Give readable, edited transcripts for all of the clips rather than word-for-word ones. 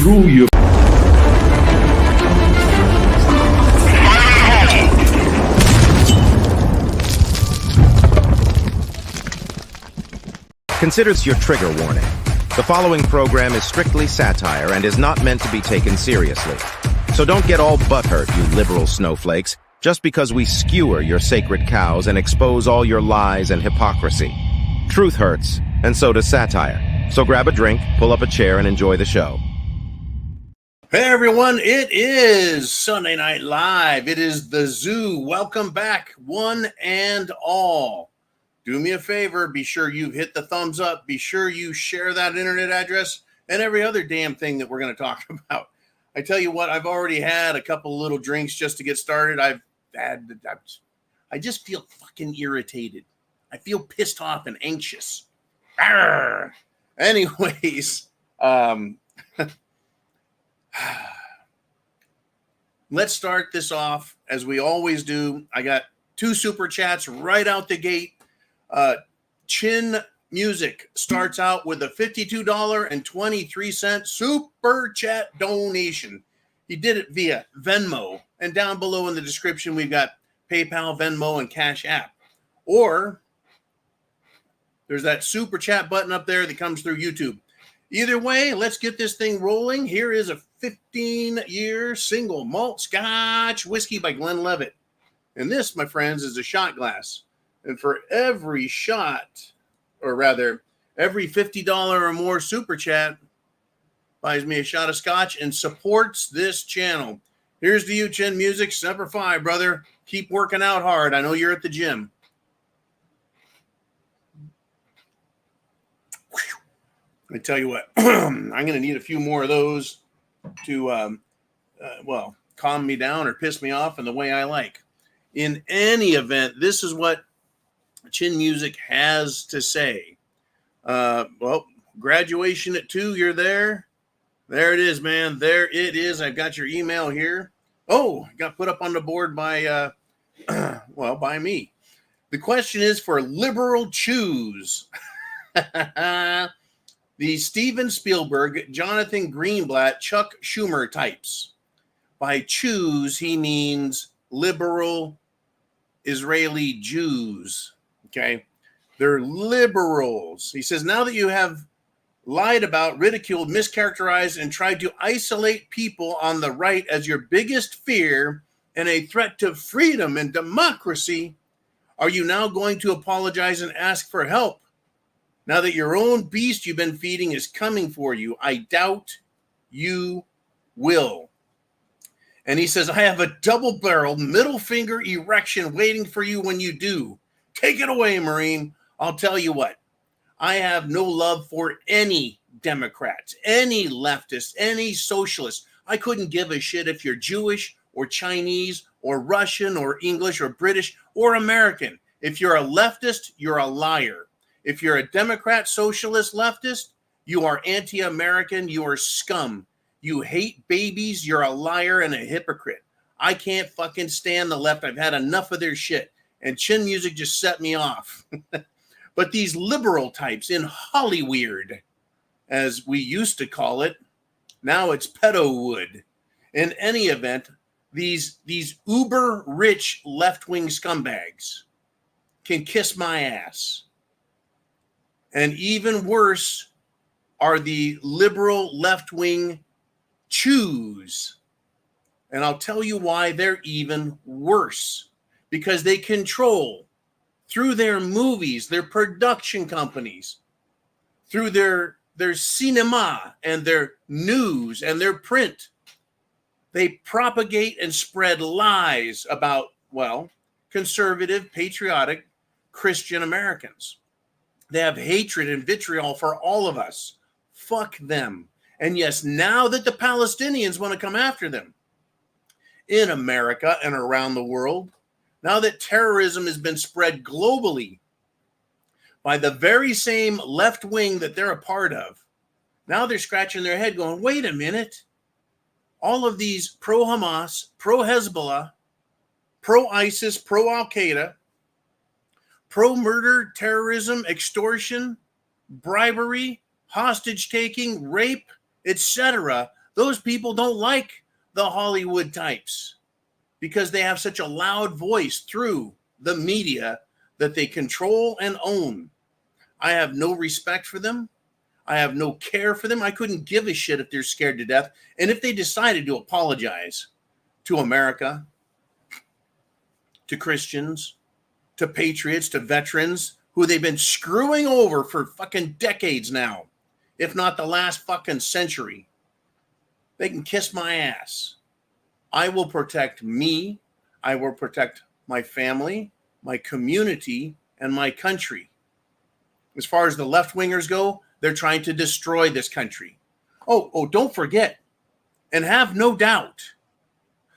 through your Consider this your trigger warning. The following program is strictly satire and is not meant to be taken seriously. So don't get all butthurt, you liberal snowflakes, just because we skewer your sacred cows and expose all your lies and hypocrisy. Truth hurts, and so does satire. So grab a drink, pull up a chair, and enjoy the show. Hey everyone, it is Sunday Night Live. It is the Zoo. Welcome back, one and all. Do me a favor, be sure you hit the thumbs up, be sure you share that internet address and every other damn thing that we're going to talk about. I tell you what, I've already had a couple little drinks just to get started. I just feel fucking irritated. I feel pissed off and anxious. Arrgh. Anyways, let's start this off as we always do. I got 2 super chats right out the gate. Chin Music starts out with a $52.23 super chat donation. He did it via Venmo, and down below in the description we've got PayPal, Venmo, and CashApp. Or there's that super chat button up there that comes through YouTube. Either way, let's get this thing rolling. Here is a 15-year single malt Scotch whiskey by Glenlivet. And this, my friends, is a shot glass. And for every shot, or rather, every $50 or more super chat buys me a shot of scotch and supports this channel. Here's to you, Chin Music. Semper Fi, brother. Keep working out hard. I know you're at the gym. I tell you what, I'm going to need a few more of those to, calm me down or piss me off in the way I like. In any event, this is what Chin Music has to say. Graduation at 2, you're there. There it is, man. There it is. I've got your email here. Oh, got put up on the board by, by me. The question is for Liberal Choose. The Steven Spielberg, Jonathan Greenblatt, Chuck Schumer types. By choose, he means liberal Israeli Jews. Okay, they're liberals. He says, now that you have lied about, ridiculed, mischaracterized, and tried to isolate people on the right as your biggest fear and a threat to freedom and democracy, are you now going to apologize and ask for help? Now that your own beast you've been feeding is coming for you, I doubt you will. And he says, I have a double-barreled middle finger erection waiting for you when you do. Take it away, Marine. I'll tell you what. I have no love for any Democrats, any leftists, any socialists. I couldn't give a shit if you're Jewish or Chinese or Russian or English or British or American. If you're a leftist, you're a liar. If you're a Democrat, socialist, leftist, you are anti-American, you are scum. You hate babies, you're a liar and a hypocrite. I can't fucking stand the left. I've had enough of their shit. And Chin Music just set me off. But these liberal types in Hollyweird, as we used to call it, now it's pedowood. In any event, these uber rich left-wing scumbags can kiss my ass. And even worse are the liberal left-wing Jews. And I'll tell you why they're even worse. Because they control, through their movies, their production companies, through their cinema and their news and their print, they propagate and spread lies about, conservative, patriotic, Christian Americans. They have hatred and vitriol for all of us. Fuck them. And yes, now that the Palestinians want to come after them in America and around the world, now that terrorism has been spread globally by the very same left wing that they're a part of, now they're scratching their head going, wait a minute. All of these pro-Hamas, pro-Hezbollah, pro-ISIS, pro-Al-Qaeda, pro-murder, terrorism, extortion, bribery, hostage taking, rape, etc. Those people don't like the Hollywood types because they have such a loud voice through the media that they control and own. I have no respect for them. I have no care for them. I couldn't give a shit if they're scared to death. And if they decided to apologize to America, to Christians, to patriots, to veterans who they've been screwing over for fucking decades now, if not the last fucking century, they can kiss my ass. I will protect me. I will protect my family, my community, and my country. As far as the left-wingers go, they're trying to destroy this country. Oh, don't forget, and have no doubt,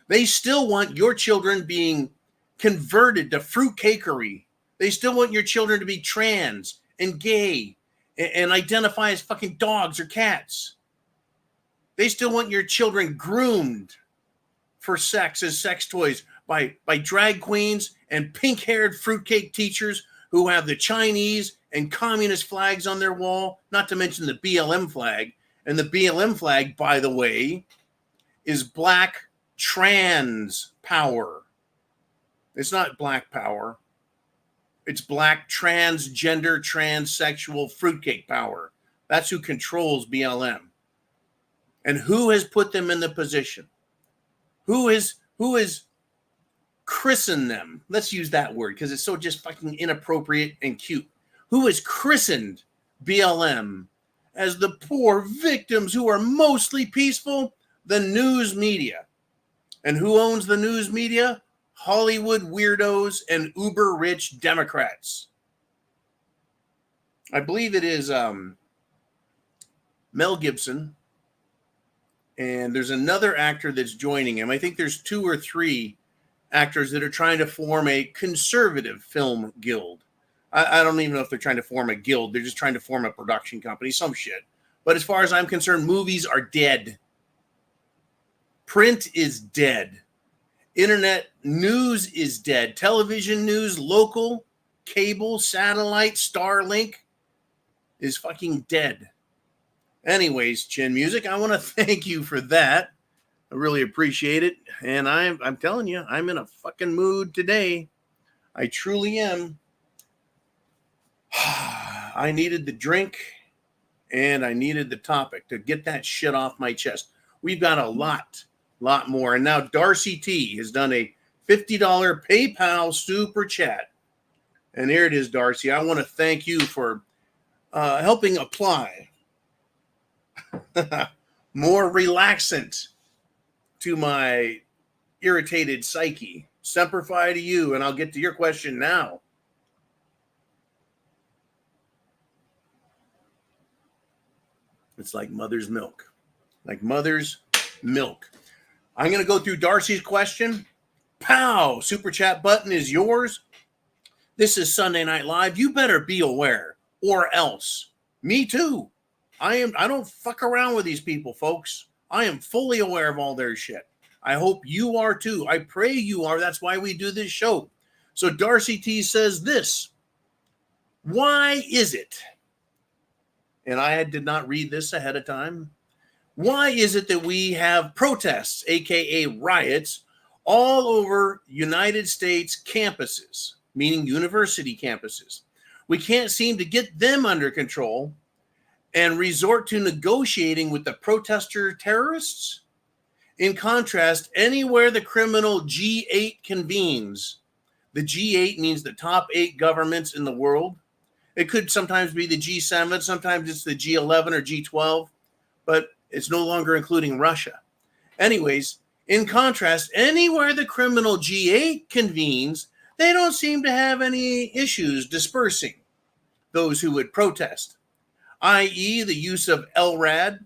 they still want your children being converted to fruitcakery. They still want your children to be trans and gay and identify as fucking dogs or cats. They still want your children groomed for sex as sex toys by drag queens and pink-haired fruitcake teachers who have the Chinese and communist flags on their wall, not to mention the BLM flag. And the BLM flag, by the way, is black trans power. It's not black power. It's black transgender, transsexual fruitcake power. That's who controls BLM. And who has put them in the position? Who is christened them? Let's use that word because it's so just fucking inappropriate and cute. Who has christened BLM as the poor victims who are mostly peaceful? The news media. And who owns the news media? Hollywood weirdos and uber rich Democrats. I believe it is Mel Gibson. And there's another actor that's joining him. I think there's 2 or 3 actors that are trying to form a conservative film guild. I don't even know if they're trying to form a guild. They're just trying to form a production company, some shit. But as far as I'm concerned, movies are dead. Print is dead. Internet news is dead. Television news, local, cable, satellite, Starlink is fucking dead. Anyways, Chin Music, I want to thank you for that. I really appreciate it. And I'm telling you, I'm in a fucking mood today. I truly am. I needed the drink and I needed the topic to get that shit off my chest. We've got a lot more. And now Darcy T has done a $50 PayPal super chat. And here it is, Darcy. I want to thank you for helping apply more relaxant to my irritated psyche. Semper Fi to you, and I'll get to your question now. It's like mother's milk. Like mother's milk. I'm going to go through Darcy's question. Pow! Super chat button is yours. This is Sunday Night Live. You better be aware, or else. Me too. I don't fuck around with these people, folks. I am fully aware of all their shit. I hope you are too. I pray you are. That's why we do this show. So Darcy T says this. Why is it, and I did not read this ahead of time, why is it that we have protests, aka riots, all over United States campuses, meaning university campuses? We can't seem to get them under control and resort to negotiating with the protester terrorists. In contrast, anywhere the criminal G8 convenes, the G8 means the top 8 governments in the world. It could sometimes be the G7, sometimes it's the G11 or G12, but it's no longer including Russia. Anyways, in contrast, anywhere the criminal G8 convenes, they don't seem to have any issues dispersing those who would protest, i.e. the use of LRAD,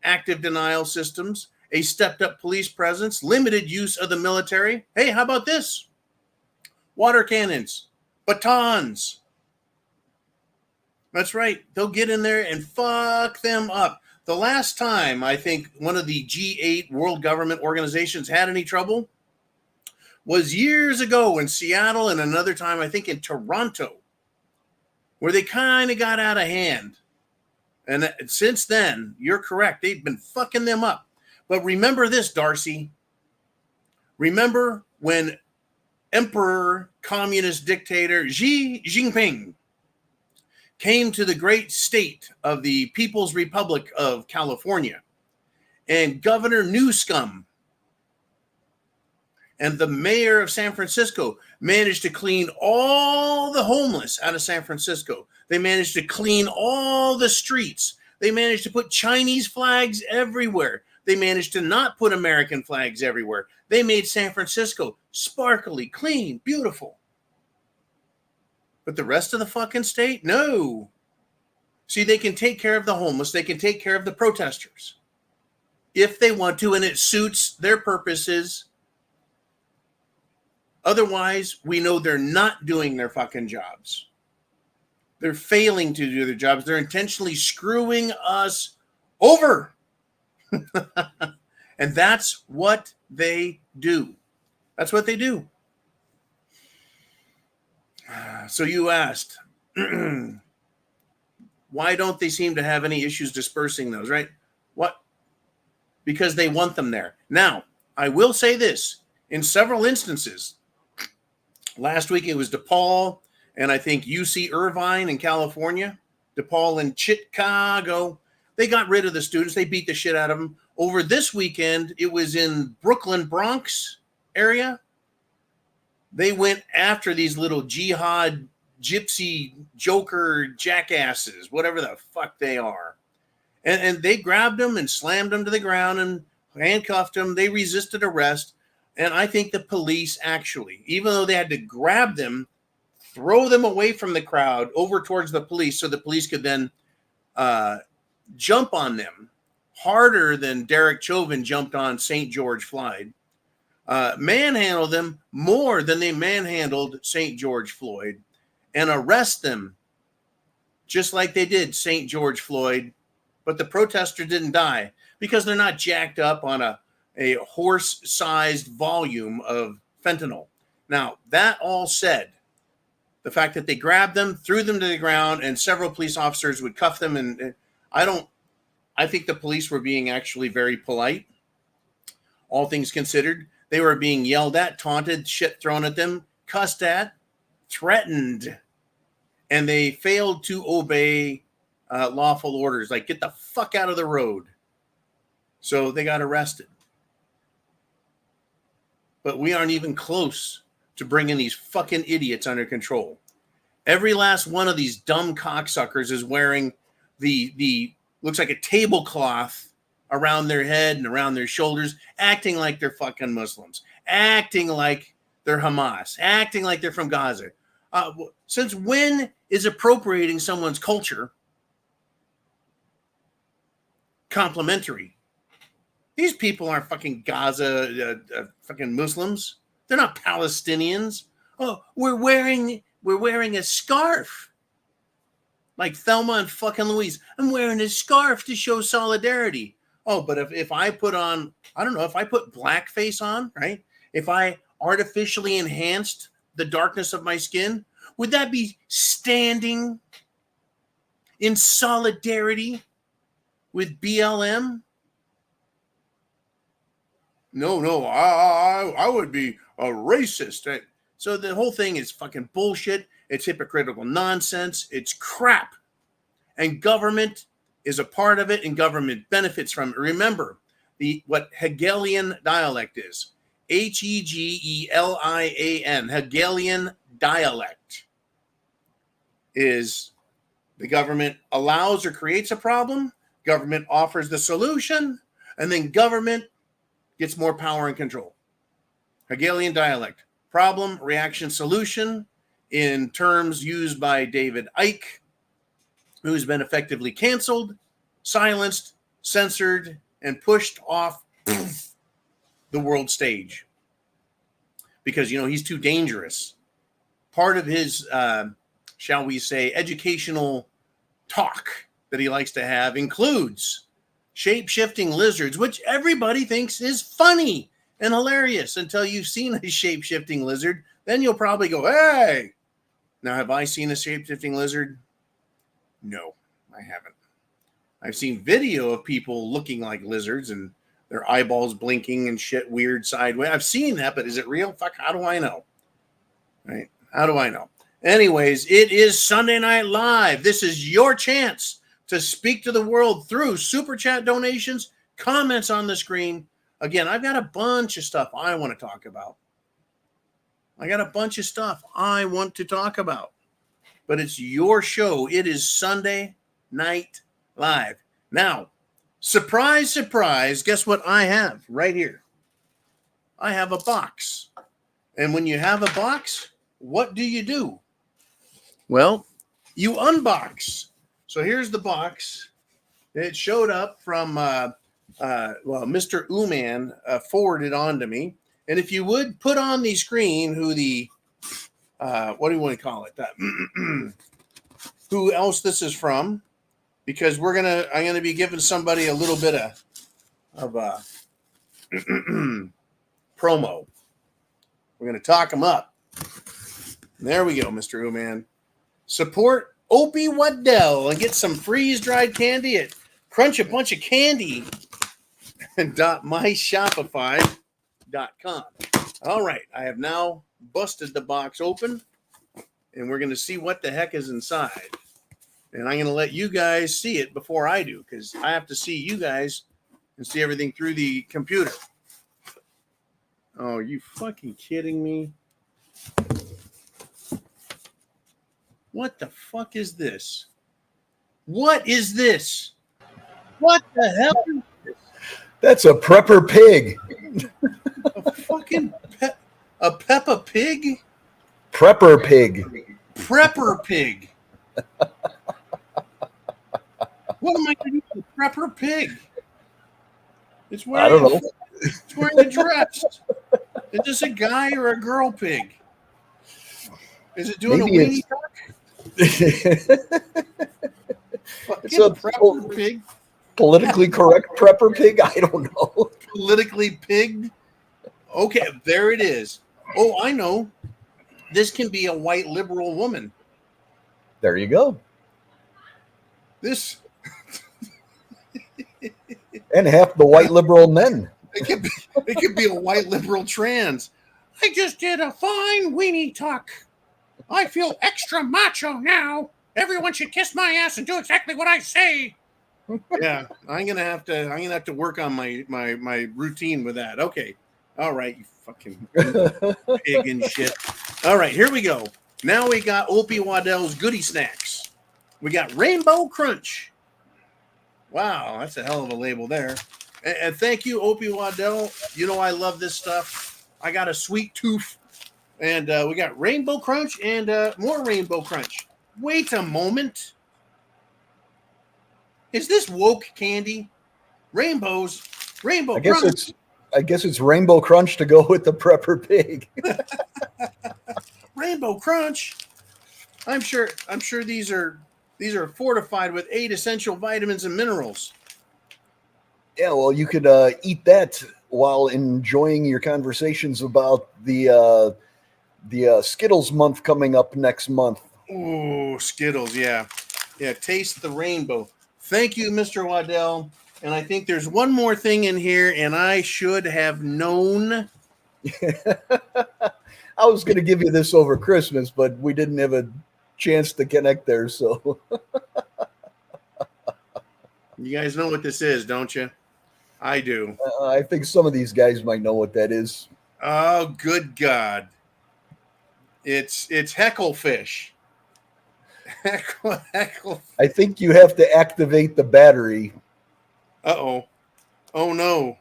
active denial systems, a stepped-up police presence, limited use of the military. Hey, how about this? Water cannons, batons. That's right. They'll get in there and fuck them up. The last time I think one of the G8 world government organizations had any trouble was years ago in Seattle, and another time I think in Toronto, where they kind of got out of hand. And since then, you're correct. They've been fucking them up. But remember this, Darcy. Remember when Emperor, communist dictator Xi Jinping came to the great state of the People's Republic of California, and Governor Newscomb and the mayor of San Francisco managed to clean all the homeless out of San Francisco. They managed to clean all the streets. They managed to put Chinese flags everywhere. They managed to not put American flags everywhere. They made San Francisco sparkly, clean, beautiful. But the rest of the fucking state, no. See, they can take care of the homeless. They can take care of the protesters if they want to, and it suits their purposes. Otherwise, we know they're not doing their fucking jobs. They're failing to do their jobs. They're intentionally screwing us over. And that's what they do. That's what they do. So you asked, why don't they seem to have any issues dispersing those, right? What? Because they want them there. Now, I will say this. In several instances, last week it was DePaul and I think UC Irvine in California, DePaul in Chicago. They got rid of the students. They beat the shit out of them. Over this weekend, it was in Brooklyn, Bronx area. They went after these little jihad, gypsy, joker jackasses, whatever the fuck they are. And they grabbed them and slammed them to the ground and handcuffed them. They resisted arrest. And I think the police actually, even though they had to grab them, throw them away from the crowd over towards the police so the police could then jump on them harder than Derek Chauvin jumped on St. George Floyd, manhandle them more than they manhandled St. George Floyd, and arrest them just like they did St. George Floyd. But the protester didn't die because they're not jacked up on a horse-sized volume of fentanyl. Now, that all said, the fact that they grabbed them, threw them to the ground, and several police officers would cuff them, and I think the police were being actually very polite, all things considered. They were being yelled at, taunted, shit thrown at them, cussed at, threatened, and they failed to obey lawful orders, like get the fuck out of the road. So they got arrested. But we aren't even close to bringing these fucking idiots under control. Every last one of these dumb cocksuckers is wearing the looks like a tablecloth around their head and around their shoulders, acting like they're fucking Muslims, acting like they're Hamas, acting like they're from Gaza. Since when is appropriating someone's culture complimentary? These people aren't fucking Gaza, fucking Muslims. They're not Palestinians. Oh, we're wearing a scarf. Like Thelma and fucking Louise. I'm wearing a scarf to show solidarity. Oh, but if I put on, I don't know, if I put blackface on, right? If I artificially enhanced the darkness of my skin, would that be standing in solidarity with BLM? No, I would be a racist. Right? So the whole thing is fucking bullshit. It's hypocritical nonsense. It's crap. And government is a part of it, and government benefits from it. Remember what Hegelian dialect is. Hegelian. Hegelian dialect is the government allows or creates a problem, government offers the solution, and then government gets more power and control. Hegelian dialect. Problem, reaction, solution, in terms used by David Icke, who's been effectively canceled, silenced, censored, and pushed off the world stage. Because, he's too dangerous. Part of his, shall we say, educational talk that he likes to have includes shape-shifting lizards, which everybody thinks is funny and hilarious until you've seen a shape-shifting lizard. Then you'll probably go, hey! Now, have I seen a shape-shifting lizard? No, I haven't. I've seen video of people looking like lizards and their eyeballs blinking and shit weird sideways. I've seen that, but is it real? Fuck, how do I know? Right? How do I know? Anyways, it is Sunday Night Live. This is your chance to speak to the world through Super Chat donations, comments on the screen. Again, I've got a bunch of stuff I want to talk about. But it's your show. It is Sunday Night Live. Now, surprise, surprise, guess what I have right here? I have a box. And when you have a box, what do? Well, you unbox. So here's the box. It showed up from, Mr. Uman forwarded on to me. And if you would put on the screen who the, what do you want to call it? Who else this is from? Because I'm gonna be giving somebody a little bit of promo. We're gonna talk them up. There we go, Mr. Uman. Support Opie Waddell and get some freeze-dried candy at Crunch a Bunch of Candy .myshopify.com. All right, I have now busted the box open, and we're going to see what the heck is inside. And I'm going to let you guys see it before I do, because I have to see you guys and see everything through the computer. Oh, are you fucking kidding me? What the fuck is this? What is this? What the hell is this? That's a prepper pig. A fucking a Peppa Pig? Prepper pig. Prepper pig. What am I going to do with a prepper pig? It's wearing, I don't know. It's wearing a dress. Is this a guy or a girl pig? Is it doing Maybe a weenie duck? It's a prepper pig. Politically correct prepper pig? I don't know. Politically pigged? Okay, there it is. Oh, I know. This can be a white liberal woman. There you go. This. And half the white liberal men. It could be a white liberal trans. I just did a fine weenie tuck. I feel extra macho now. Everyone should kiss my ass and do exactly what I say. Yeah, I'm gonna have to work on my routine with that. Okay. All right, you fucking pig and shit. All right, here we go. Now we got Opie Waddell's goodie snacks. We got Rainbow Crunch. Wow, that's a hell of a label there. And thank you, Opie Waddell. You know I love this stuff. I got a sweet tooth. And we got Rainbow Crunch and more Rainbow Crunch. Wait a moment. Is this woke candy? Rainbow Crunch. I guess it's Rainbow Crunch to go with the prepper pig. Rainbow Crunch. I'm sure these are fortified with 8 essential vitamins and minerals. Yeah, well, you could eat that while enjoying your conversations about the Skittles month coming up next month. Ooh, Skittles, yeah. Yeah, taste the rainbow. Thank you, Mr. Waddell. And I think there's one more thing in here, and I should have known. I was going to give you this over Christmas, but we didn't have a chance to connect there, so. You guys know what this is, don't you? I do. I think some of these guys might know what that is. Oh, good God. It's Hecklefish. Heckle. I think you have to activate the battery. Uh-oh. Oh, no.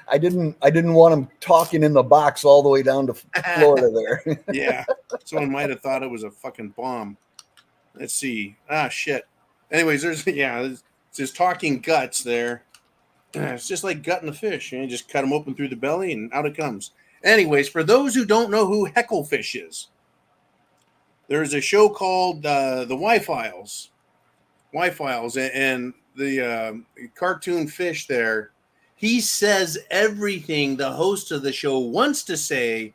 I didn't want him talking in the box all the way down to Florida there. Yeah. Someone might have thought it was a fucking bomb. Let's see. Ah, shit. Anyways, there's talking guts there. It's just like gutting a fish. You just cut them open through the belly and out it comes. Anyways, for those who don't know who Hecklefish is, there's a show called the Y-Files. Y-Files, and the cartoon fish there, he says everything the host of the show wants to say,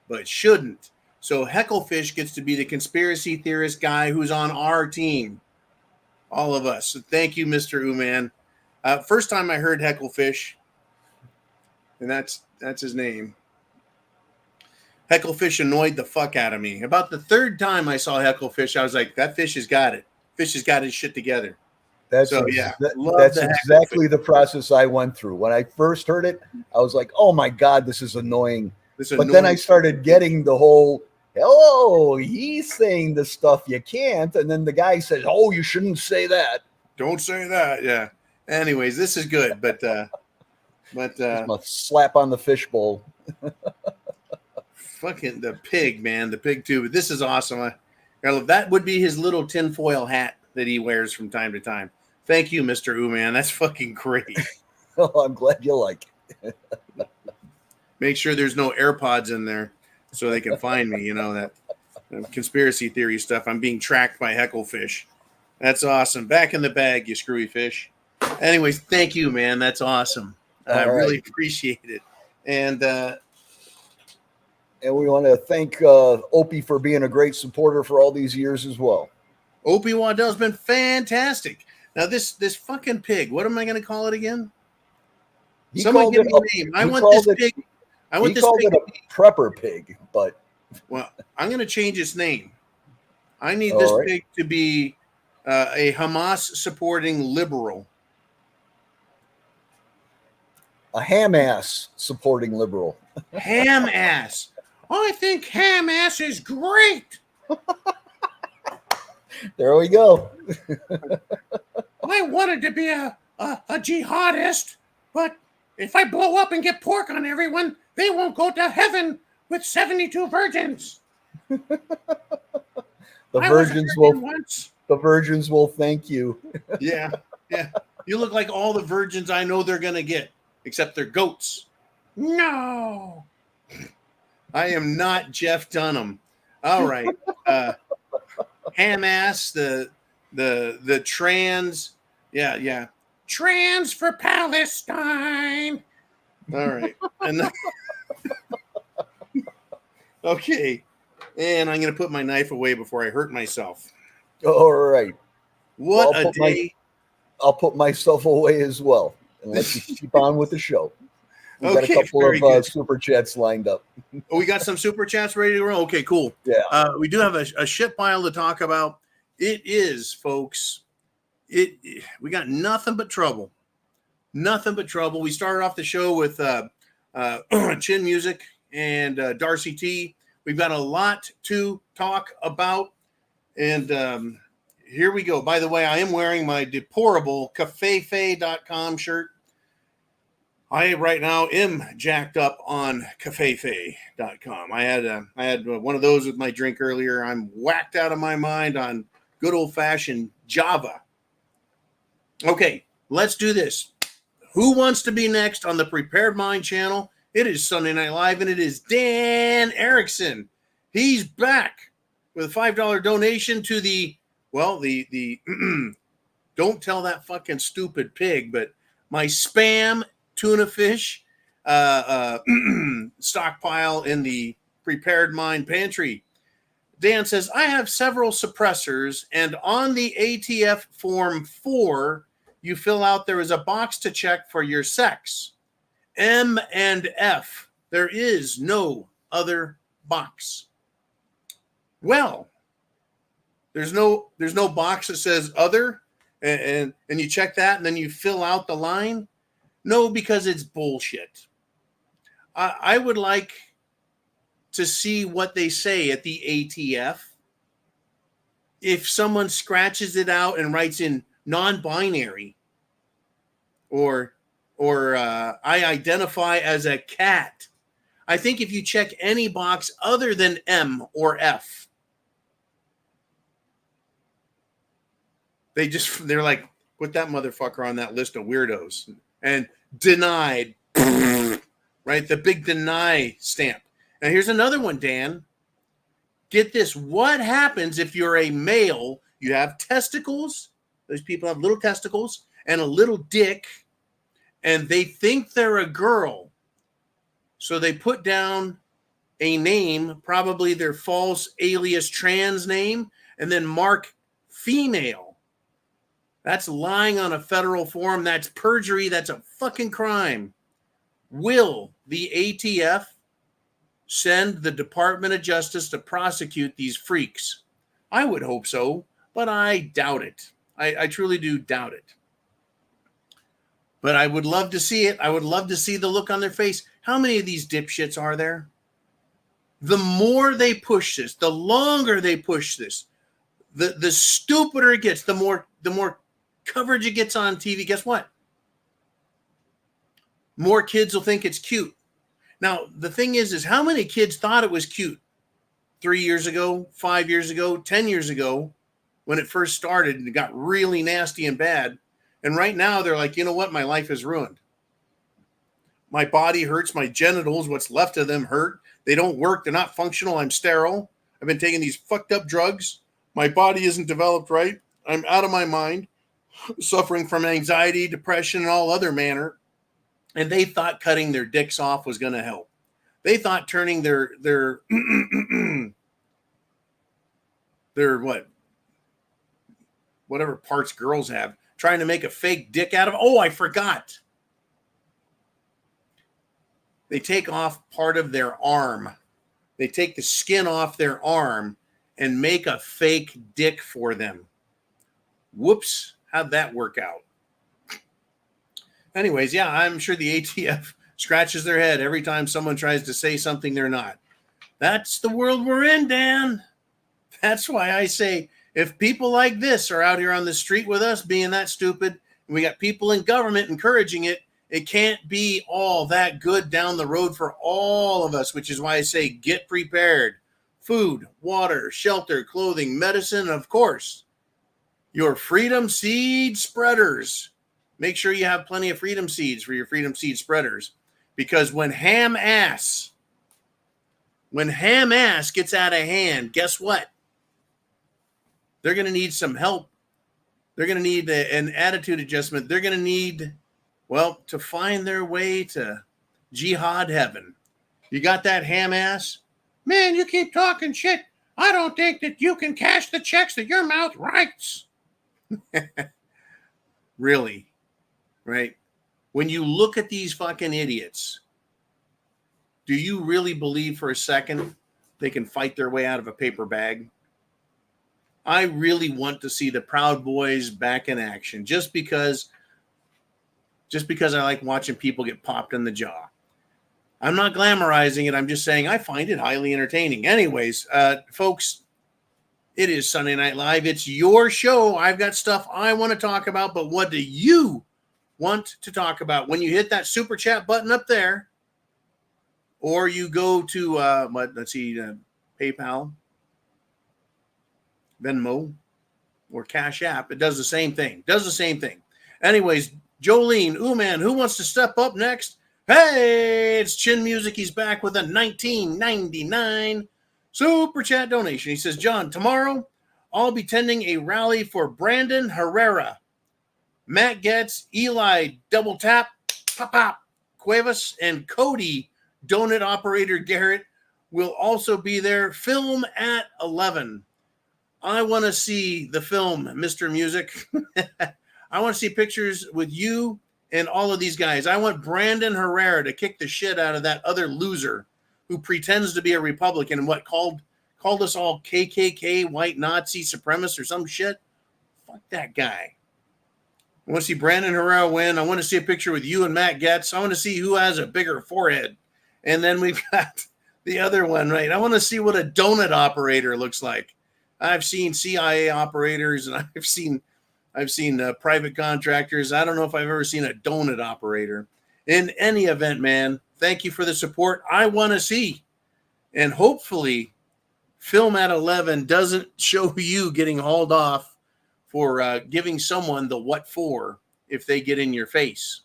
but shouldn't. So Hecklefish gets to be the conspiracy theorist guy who's on our team. All of us. So thank you, Mr. Uman. First time I heard Hecklefish, and that's his name. Hecklefish annoyed the fuck out of me. About the third time I saw Hecklefish, I was like, that fish has got it. Fish has got his shit together. That's exactly the process I went through. When I first heard it, I was like, "Oh my god, this is annoying." But then I started getting the whole, "Oh, he's saying the stuff you can't," and then the guy says, "Oh, you shouldn't say that. Don't say that." Yeah. Anyways, this is good, but a slap on the fishbowl. Fucking the pig, man, the pig too. But this is awesome. That would be his little tinfoil hat that he wears from time to time. Thank you, Mr. Man. That's fucking great. Oh, I'm glad you like it. Make sure there's no AirPods in there so they can find me. You know, that conspiracy theory stuff. I'm being tracked by Hecklefish. That's awesome. Back in the bag, you screwy fish. Anyways, thank you, man. That's awesome. I really appreciate it. And we want to thank Opie for being a great supporter for all these years as well. Opie Waddell's been fantastic. Now this fucking pig, what am I going to call it again? Someone give me a name. I want this pig. I want this pig. A prepper pig, but well, I'm going to change its name. I need this pig to be a Hamas supporting liberal. A ham ass supporting liberal. Ham ass. I think ham ass is great. There we go. I wanted to be a jihadist, but if I blow up and get pork on everyone, they won't go to heaven with 72 virgins. The virgins will thank you. Yeah. You look like all the virgins I know they're gonna get, except they're goats. No. I am not Jeff Dunham. All right. Ham ass, the trans, yeah. Trans for Palestine. All right. And okay. And I'm gonna put my knife away before I hurt myself. All right. What a day. I'll put myself away as well and let you keep on with the show. We've got a couple of super chats lined up. Oh, we got some super chats ready to roll. Okay, cool. Yeah. We do have a shit pile to talk about. It is, folks. We got nothing but trouble. Nothing but trouble. We started off the show with Chin Music and Darcy T. We've got a lot to talk about. And here we go. By the way, I am wearing my deplorable cafefe.com shirt. I right now am jacked up on cafefe.com. I had one of those with my drink earlier. I'm whacked out of my mind on good old-fashioned Java. Okay, let's do this. Who wants to be next on the Prepared Mind channel? It is Sunday Night Live, and it is Dan Erickson. He's back with a $5 donation to the don't tell that fucking stupid pig, but my spam tuna fish stockpile in the Prepared Mind pantry. Dan says, I have several suppressors, and on the ATF form 4, you fill out there is a box to check for your sex. M and F. There is no other box. Well, there's no box that says other, and you check that, and then you fill out the line. No, because it's bullshit. I would like to see what they say at the ATF. If someone scratches it out and writes in non-binary, or I identify as a cat. I think if you check any box other than M or F, they're like, put that motherfucker on that list of weirdos. And denied, right? The big deny stamp. Now, here's another one, Dan. Get this. What happens if you're a male, you have testicles, those people have little testicles, and a little dick, and they think they're a girl. So they put down a name, probably their false alias trans name, and then mark female. That's lying on a federal form. That's perjury. That's a fucking crime. Will the ATF send the Department of Justice to prosecute these freaks? I would hope so, but I doubt it. I truly do doubt it. But I would love to see it. I would love to see the look on their face. How many of these dipshits are there? The more they push this, the longer they push this, the stupider it gets, the more coverage it gets on TV. Guess what? More kids will think it's cute. Now, the thing is how many kids thought it was cute 3 years ago, 5 years ago, 10 years ago, when it first started and it got really nasty and bad. And right now they're like, you know what? My life is ruined. My body hurts. My genitals, what's left of them, hurt. They don't work. They're not functional. I'm sterile. I've been taking these fucked up drugs. My body isn't developed right. I'm out of my mind, suffering from anxiety, depression, and all other manner. And they thought cutting their dicks off was going to help. They thought turning their whatever parts girls have, trying to make a fake dick out of. Oh, I forgot. They take off part of their arm. They take the skin off their arm and make a fake dick for them. Whoops. How'd that work out? Anyways, yeah, I'm sure the ATF scratches their head every time someone tries to say something they're not. That's the world we're in, Dan. That's why I say, if people like this are out here on the street with us being that stupid, and we got people in government encouraging it, it can't be all that good down the road for all of us, which is why I say get prepared. Food, water, shelter, clothing, medicine, of course. Your freedom seed spreaders. Make sure you have plenty of freedom seeds for your freedom seed spreaders. Because when ham ass gets out of hand, guess what? They're going to need some help. They're going to need an attitude adjustment. They're going to need, well, to find their way to jihad heaven. You got that ham ass? Man, you keep talking shit. I don't think that you can cash the checks that your mouth writes. Really? Right? When you look at these fucking idiots, do you really believe for a second they can fight their way out of a paper bag? I really want to see the Proud Boys back in action just because I like watching people get popped in the jaw. I'm not glamorizing it. I'm just saying I find it highly entertaining. Anyways, folks, it is Sunday Night Live. It's your show. I've got stuff I want to talk about, but what do you want to talk about? When you hit that super chat button up there, or you go to PayPal, Venmo, or CashApp, it does the same thing. Anyways, Jolene, ooh man, who wants to step up next? Hey, it's Chin Music. He's back with a $19.99 super chat donation. He says, John, tomorrow I'll be tending a rally for Brandon Herrera, Matt Getz, Eli Double Tap, Pop, Cuevas, and Cody Donut Operator Garrett will also be there. Film at 11. I want to see the film, Mr. Music. I want to see pictures with you and all of these guys. I want Brandon Herrera to kick the shit out of that other loser who pretends to be a Republican and called us all KKK, white Nazi supremacists or some shit. Fuck that guy. I want to see Brandon Herrera win. I want to see a picture with you and Matt Getz. I want to see who has a bigger forehead. And then we've got the other one, right? I want to see what a donut operator looks like. I've seen CIA operators and I've seen private contractors. I don't know if I've ever seen a donut operator. In any event, man, thank you for the support. I want to see. And hopefully Film at 11 doesn't show you getting hauled off for giving someone the what for if they get in your face.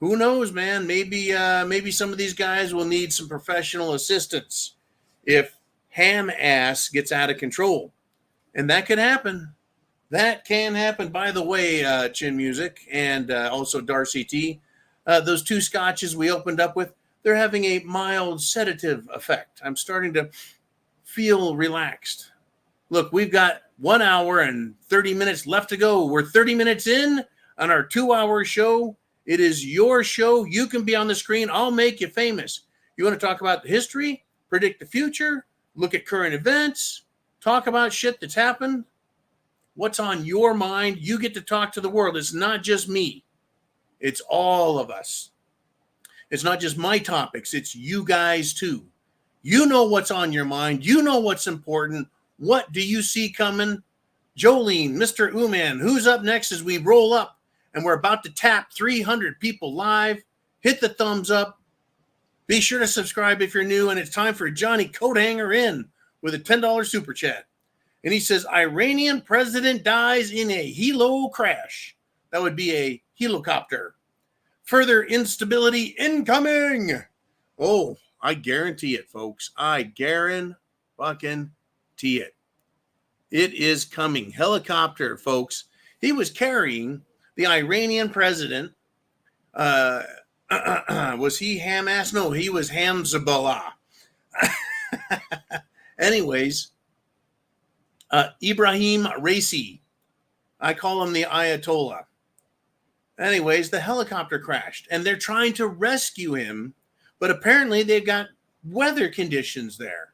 Who knows, man? Maybe some of these guys will need some professional assistance if ham ass gets out of control. And that could happen. That can happen. By the way, Chin Music and also Darcy T, those two scotches we opened up with, they're having a mild sedative effect. I'm starting to feel relaxed. Look, we've got 1 hour and 30 minutes left to go. We're 30 minutes in on our 2-hour show. It is your show. You can be on the screen. I'll make you famous. You want to talk about the history, predict the future, look at current events, talk about shit that's happened? What's on your mind? You get to talk to the world. It's not just me. It's all of us. It's not just my topics. It's you guys too. You know what's on your mind. You know what's important. What do you see coming? Jolene, Mr. Uman, who's up next as we roll up and we're about to tap 300 people live? Hit the thumbs up. Be sure to subscribe if you're new, and it's time for Johnny Coathanger in with a $10 super chat. And he says, Iranian president dies in a helo crash. That would be a helicopter. Further instability incoming. Oh, I guarantee it, folks. I guarantee it. It is coming. Helicopter, folks. He was carrying the Iranian president. Was he Hamas? No, he was Hamzaballah. Anyways, Ibrahim Raisi. I call him the Ayatollah. Anyways, the helicopter crashed, and they're trying to rescue him, but apparently they've got weather conditions there.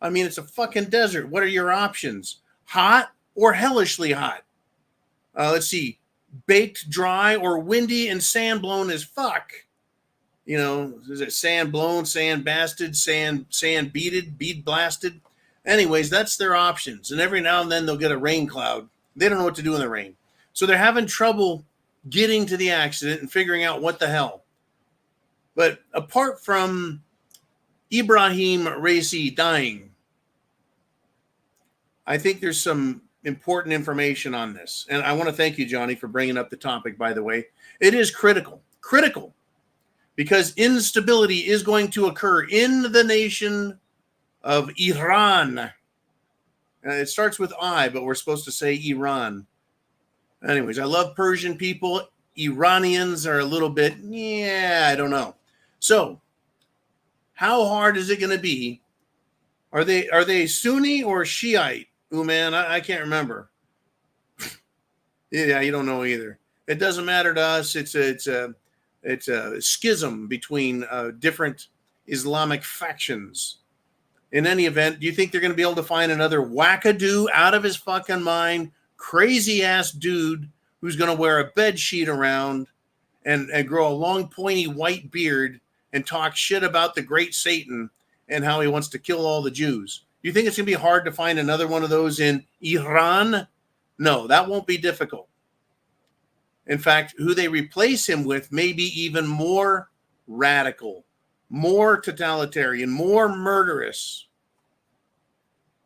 I mean, it's a fucking desert. What are your options? Hot or hellishly hot? Let's see. Baked, dry, or windy and sand blown as fuck. You know, is it sand blown, sand basted, sand beaded, bead blasted? Anyways, that's their options. And every now and then they'll get a rain cloud. They don't know what to do in the rain. So they're having trouble getting to the accident and figuring out what the hell. But apart from Ibrahim Raisi dying, I think there's some important information on this. And I want to thank you, Johnny, for bringing up the topic, by the way. It is critical, because instability is going to occur in the nation of Iran. It starts with I, but we're supposed to say Iran. Anyways, I love Persian people. Iranians are a little bit, I don't know. So, how hard is it going to be? Are they Sunni or Shiite? Ooh, man, I can't remember. Yeah, you don't know either. It doesn't matter to us. It's a schism between different Islamic factions. In any event, do you think they're going to be able to find another wackadoo out of his fucking mind, crazy ass dude who's going to wear a bed sheet around and grow a long pointy white beard and talk shit about the great Satan and how he wants to kill all the Jews? Do you think it's going to be hard to find another one of those in Iran? No, that won't be difficult. In fact, who they replace him with may be even more radical, more totalitarian, more murderous.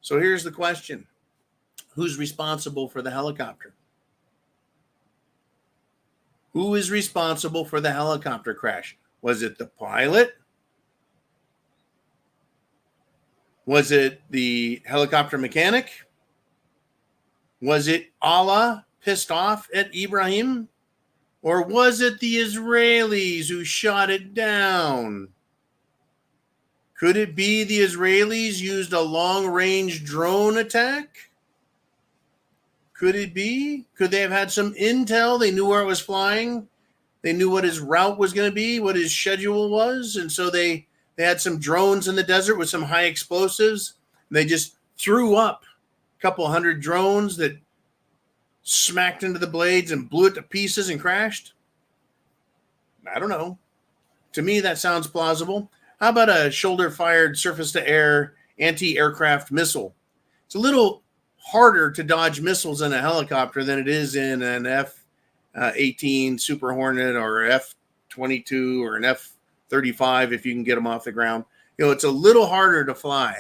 So here's the question. Who's responsible for the helicopter? Who is responsible for the helicopter crash? Was it the pilot? Was it the helicopter mechanic? Was it Allah pissed off at Ibrahim? Or was it the Israelis who shot it down? Could it be the Israelis used a long-range drone attack? Could it be? Could they have had some intel? They knew where it was flying. They knew what his route was going to be, what his schedule was. And so they had some drones in the desert with some high explosives. They just threw up a couple hundred drones that smacked into the blades and blew it to pieces and crashed. I don't know. To me, that sounds plausible. How about a shoulder-fired surface-to-air anti-aircraft missile? It's a little harder to dodge missiles in a helicopter than it is in an F-18 Super Hornet or F-22 or an F-35 if you can get them off the ground. You know, it's a little harder to fly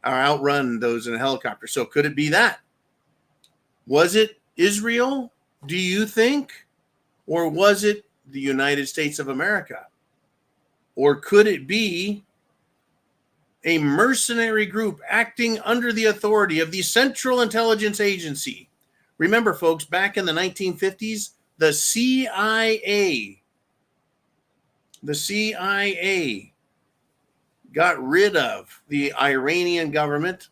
or outrun those in a helicopter. So could it be that? Was it Israel, do you think? Or was it the United States of America? Or could it be a mercenary group acting under the authority of the Central Intelligence Agency? Remember, folks, back in the 1950s, the CIA got rid of the Iranian government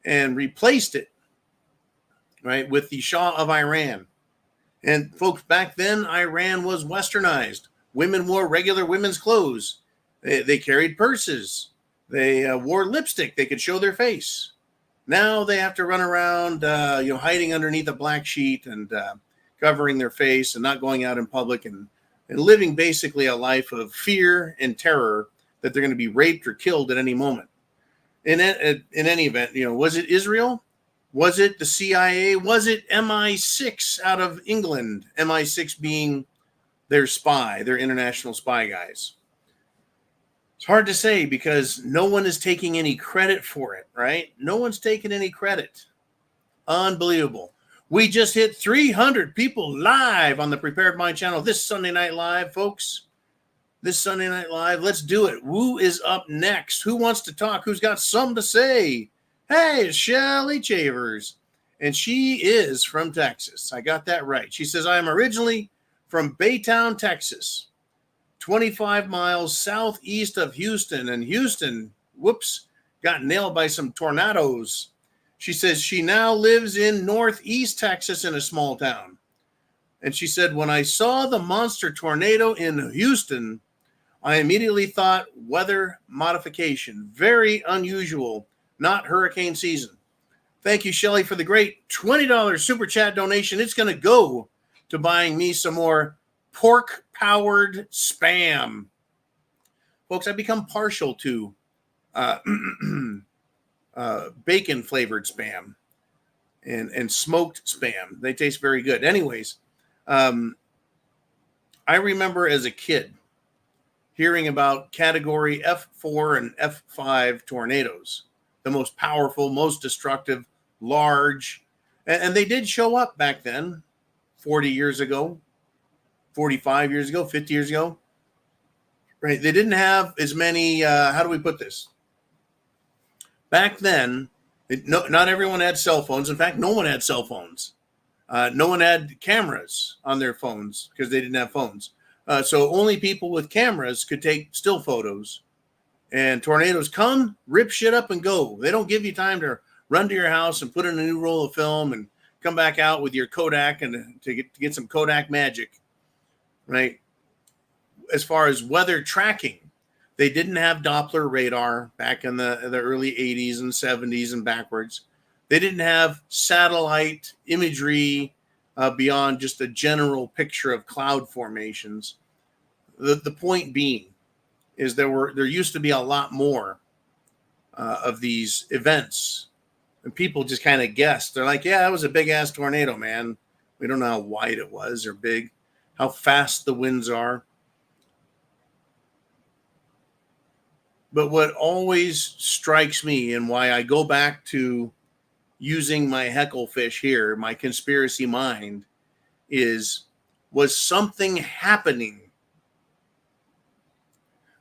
and replaced it, right, with the Shah of Iran. And folks, back then, Iran was westernized. Women wore regular women's clothes. They carried purses. They wore lipstick. They could show their face. Now they have to run around, hiding underneath a black sheet and covering their face and not going out in public and living basically a life of fear and terror that they're going to be raped or killed at any moment. In any event, was it Israel? Was it the CIA? Was it MI6 out of England? MI6 being their spy, their international spy guys. It's hard to say because no one is taking any credit for it, right? No one's taking any credit. Unbelievable. We just hit 300 people live on the Prepared Mind channel this Sunday Night Live, folks. This Sunday Night Live. Let's do it. Who is up next? Who wants to talk? Who's got something to say? Hey, it's Shelly Chavers. And she is from Texas. I got that right. She says, I am originally from Baytown, Texas, 25 miles southeast of Houston. And Houston, got nailed by some tornadoes. She says she now lives in northeast Texas in a small town. And she said, when I saw the monster tornado in Houston, I immediately thought weather modification. Very unusual, not hurricane season. Thank you, Shelly, for the great $20 super chat donation. It's going to go to buying me some more pork-powered Spam. Folks, I've become partial to bacon-flavored Spam and smoked Spam. They taste very good. Anyways, I remember as a kid hearing about category F4 and F5 tornadoes, the most powerful, most destructive, large. And they did show up back then, 40 years ago, 45 years ago, 50 years ago. Right? They didn't have as many, how do we put this? Back then, not everyone had cell phones. In fact, no one had cell phones. No one had cameras on their phones because they didn't have phones. So only people with cameras could take still photos. And tornadoes come, rip shit up, and go. They don't give you time to run to your house and put in a new roll of film and come back out with your Kodak and to get some Kodak magic, right? As far as weather tracking, they didn't have Doppler radar back in the early 80s and 70s and backwards. They didn't have satellite imagery beyond just a general picture of cloud formations. The point being is there used to be a lot more of these events, and people just kind of guessed. They're like, yeah, it was a big ass tornado, man. We don't know how wide it was or big, how fast the winds are. But what always strikes me and why I go back to using my heckle fish here, my conspiracy mind, was something happening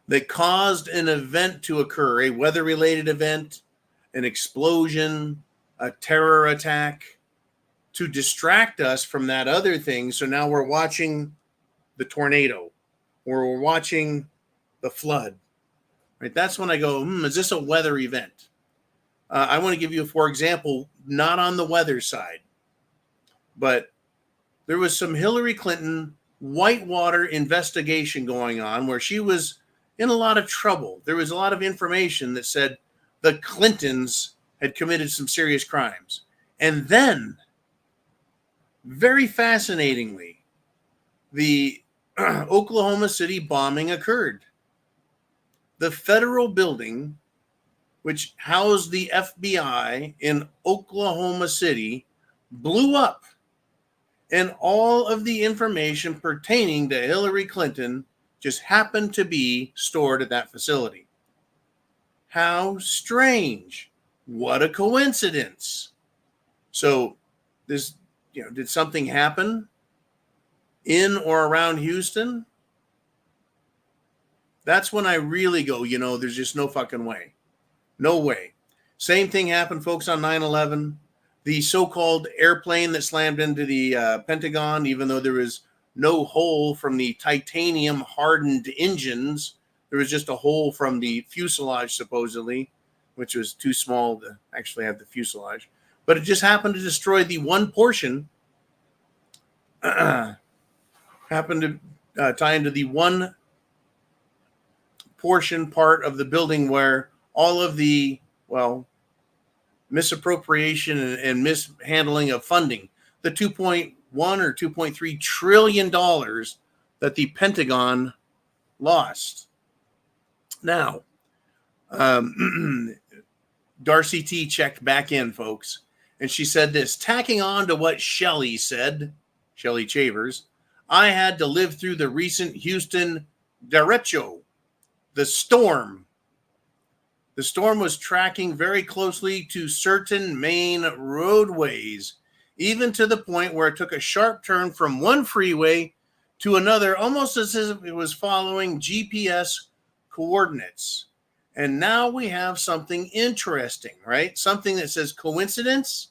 that caused an event to occur, a weather-related event, an explosion, a terror attack, to distract us from that other thing. So now we're watching the tornado, or we're watching the flood. Right? That's when I go, is this a weather event? I want to give you, for example, not on the weather side, but there was some Hillary Clinton Whitewater investigation going on where she was in a lot of trouble. There was a lot of information that said the Clintons had committed some serious crimes. And then, very fascinatingly, the Oklahoma City bombing occurred. The federal building, which housed the FBI in Oklahoma City, blew up. And all of the information pertaining to Hillary Clinton just happened to be stored at that facility. How strange. What a coincidence. So this, did something happen in or around Houston? That's when I really go, there's just no fucking way. No way. Same thing happened, folks, on 9/11. The so-called airplane that slammed into the Pentagon, even though there was no hole from the titanium-hardened engines, there was just a hole from the fuselage, supposedly. which was too small to actually have the fuselage. But it just happened to destroy the one portion, happened to tie into the one portion part of the building where all of the, misappropriation and mishandling of funding, the 2.1 or 2.3 trillion dollars that the Pentagon lost. Now, Darcy T checked back in, folks, and she said this, tacking on to what Shelley said, Shelley Chavers, I had to live through the recent Houston derecho, the storm. The storm was tracking very closely to certain main roadways, even to the point where it took a sharp turn from one freeway to another, almost as if it was following GPS coordinates. And now we have something interesting, right? Something that says coincidence,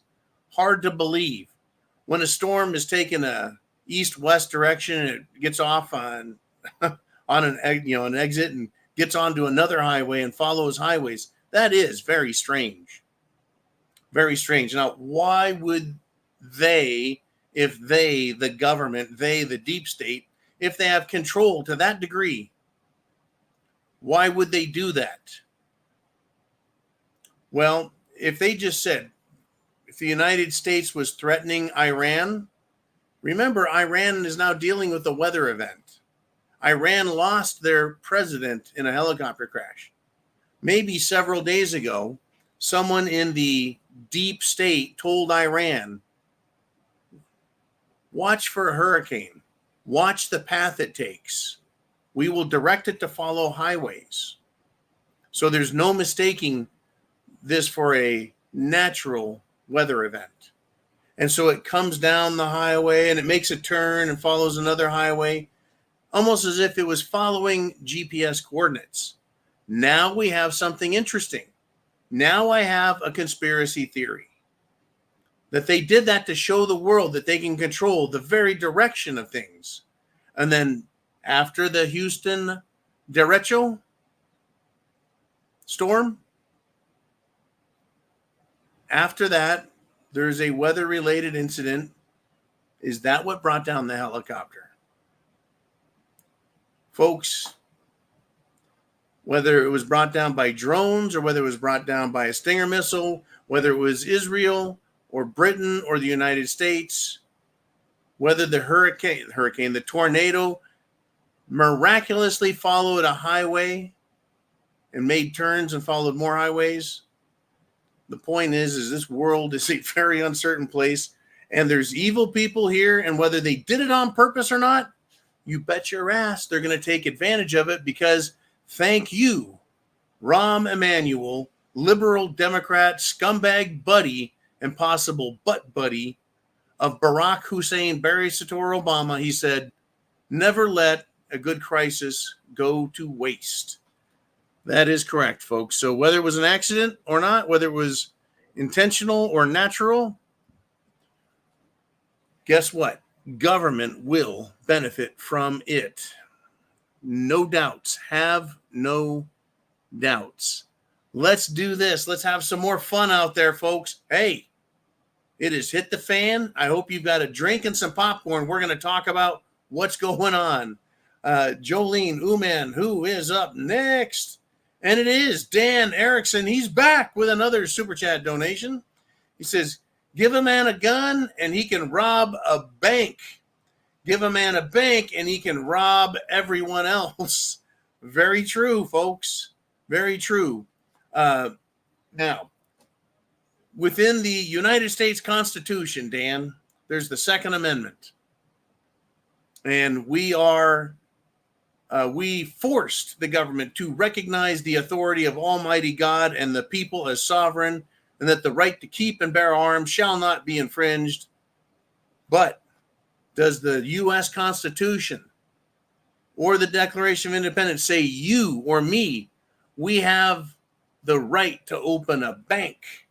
hard to believe. When a storm is taking a east-west direction and it gets off on an exit and gets onto another highway and follows highways, that is very strange. Very strange. Now, why would they, if they, the government, they, the deep state, if they have control to that degree, why would they do that? Well, if they just said, if the United States was threatening Iran, remember, Iran is now dealing with a weather event. Iran lost their president in a helicopter crash. Maybe several days ago, someone in the deep state told Iran, watch for a hurricane. Watch the path it takes. We will direct it to follow highways. So there's no mistaking this for a natural weather event. And so it comes down the highway and it makes a turn and follows another highway, almost as if it was following GPS coordinates. Now we have something interesting. Now I have a conspiracy theory that they did that to show the world that they can control the very direction of things. And then after the Houston derecho storm, after that, there's a weather-related incident. Is that what brought down the helicopter? Folks, whether it was brought down by drones or whether it was brought down by a Stinger missile, whether it was Israel or Britain or the United States, whether the the tornado miraculously followed a highway and made turns and followed more highways, the point is this world is a very uncertain place, and there's evil people here, and whether they did it on purpose or not, you bet your ass they're going to take advantage of it because thank you, Rahm Emanuel, liberal Democrat, scumbag buddy, and possible butt buddy of Barack Hussein, Barry Soetoro Obama. He said, never let a good crisis go to waste. That is correct, folks. So whether it was an accident or not, whether it was intentional or natural, guess what? Government will benefit from it. No doubts. Have no doubts. Let's do this. Let's have some more fun out there, folks. Hey, it has hit the fan. I hope you've got a drink and some popcorn. We're going to talk about what's going on. Jolene Uman, who is up next? And it is Dan Erickson. He's back with another Super Chat donation. He says, give a man a gun and he can rob a bank. Give a man a bank and he can rob everyone else. Very true, folks. Very true. Now, within the United States Constitution, Dan, there's the Second Amendment. And we forced the government to recognize the authority of Almighty God and the people as sovereign, and that the right to keep and bear arms shall not be infringed. But does the U.S. Constitution or the Declaration of Independence say you or me, we have the right to open a bank?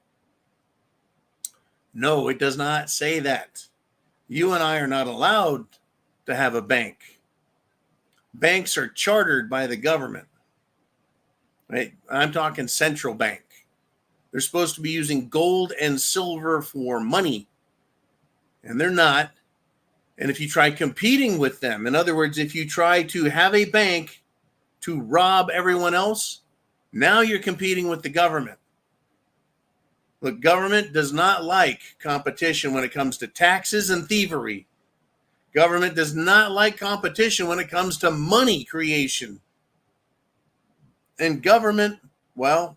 No, it does not say that. You and I are not allowed to have a bank. Banks are chartered by the government, right? I'm talking central bank. They're supposed to be using gold and silver for money, and they're not. And if you try competing with them, in other words, if you try to have a bank to rob everyone else, now you're competing with the government. The government does not like competition when it comes to taxes and thievery. Government does not like competition when it comes to money creation. And government, well,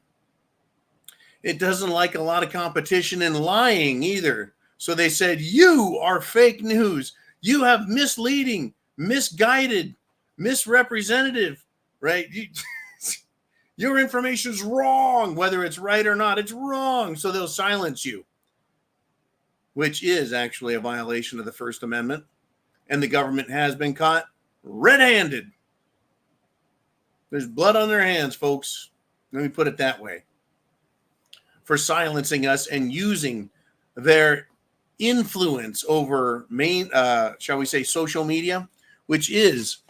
it doesn't like a lot of competition in lying either. So they said, you are fake news. You have misleading, misguided, misrepresentative, right? Your information is wrong, whether it's right or not. It's wrong. So they'll silence you, which is actually a violation of the First Amendment. And the government has been caught red-handed. There's blood on their hands, folks. Let me put it that way. For silencing us and using their influence over shall we say, social media, which is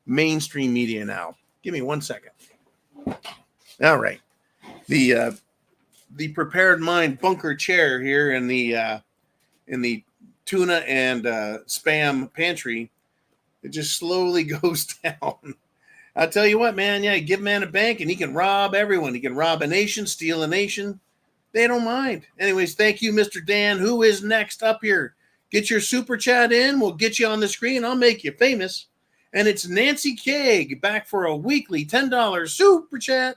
mainstream media now. Give me 1 second. All right. The prepared mind bunker chair here in the tuna and spam pantry, it just slowly goes down. I'll tell you what, man. Yeah, give man a bank and he can rob everyone. He can rob a nation, steal a nation. They don't mind. Anyways, thank you, Mr. Dan. Who is next up here? Get your super chat in. We'll get you on the screen. I'll make you famous. And it's Nancy Kaag back for a weekly $10 super chat.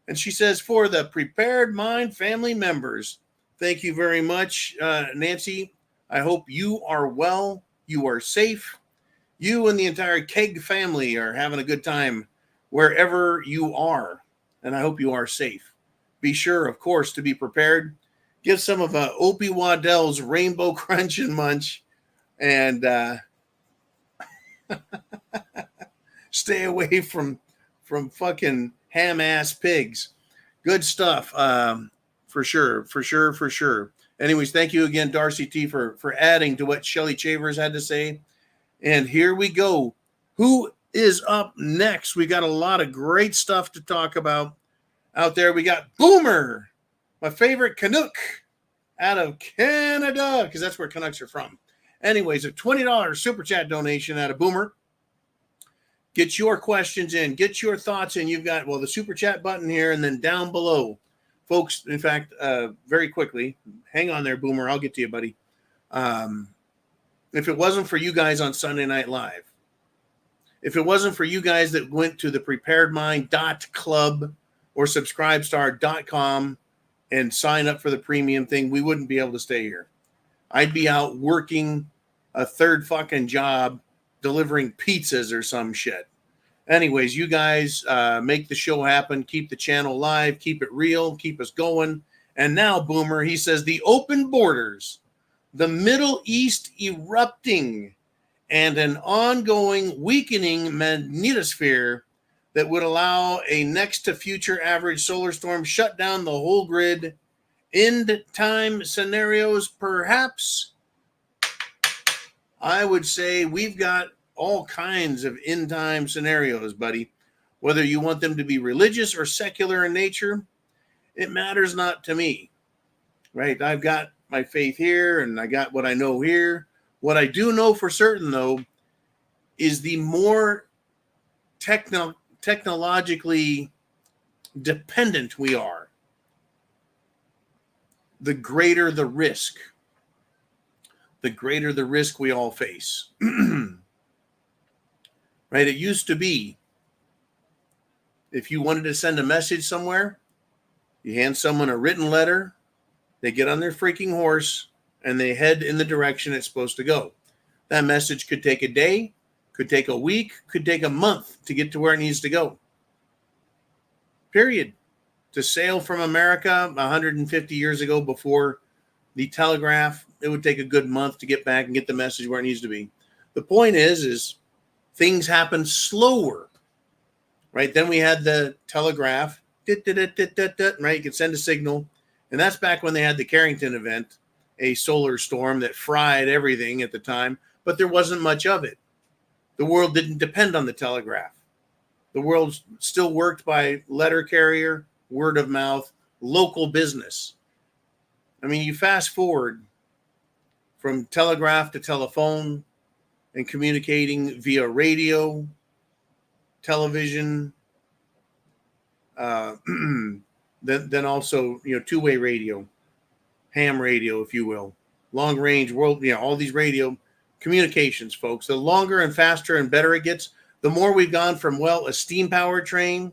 And she says, for the Prepared Mind family members, thank you very much, Nancy. I hope you are well. You are safe. You and the entire Keg family are having a good time wherever you are. And I hope you are safe. Be sure, of course, to be prepared. Give some of Opie Waddell's Rainbow Crunch and Munch. And stay away from fucking ham-ass pigs. Good stuff. For sure. Anyways, thank you again, Darcy T, for adding to what Shelly Chavers had to say. And here we go. Who is up next? We got a lot of great stuff to talk about out there. We got Boomer, my favorite Canuck out of Canada, because that's where Canucks are from. Anyways, a $20 super chat donation out of Boomer. Get your questions in. Get your thoughts in. You've got, the super chat button here and then down below. Folks, in fact, very quickly, hang on there, Boomer. I'll get to you, buddy. If it wasn't for you guys on Sunday Night Live, if it wasn't for you guys that went to the preparedmind.club or subscribestar.com and sign up for the premium thing, we wouldn't be able to stay here. I'd be out working a third fucking job delivering pizzas or some shit. Anyways, you guys make the show happen. Keep the channel live. Keep it real. Keep us going. And now, Boomer, he says the open borders, the Middle East erupting, and an ongoing weakening magnetosphere that would allow a next to future average solar storm shut down the whole grid. End time scenarios, perhaps. I would say we've got all kinds of end time scenarios, buddy. Whether you want them to be religious or secular in nature, it matters not to me, right? I've got my faith here and I got what I know here. What I do know for certain, though, is the more technologically dependent we are, the greater the risk. The greater the risk we all face. Right? It used to be, if you wanted to send a message somewhere, you hand someone a written letter, they get on their freaking horse, and they head in the direction it's supposed to go. That message could take a day, could take a week, could take a month to get to where it needs to go. Period. To sail from America 150 years ago before the telegraph, it would take a good month to get back and get the message where it needs to be. The point is things happen slower, right? Then we had the telegraph, right? You could send a signal. And that's back when they had the Carrington event, a solar storm that fried everything at the time, but there wasn't much of it. The world didn't depend on the telegraph. The world still worked by letter carrier, word of mouth, local business. I mean, you fast forward from telegraph to telephone and communicating via radio, television, then also, two-way radio, ham radio, if you will, long range world, all these radio communications, folks. The longer and faster and better it gets, the more we've gone from, a steam-powered train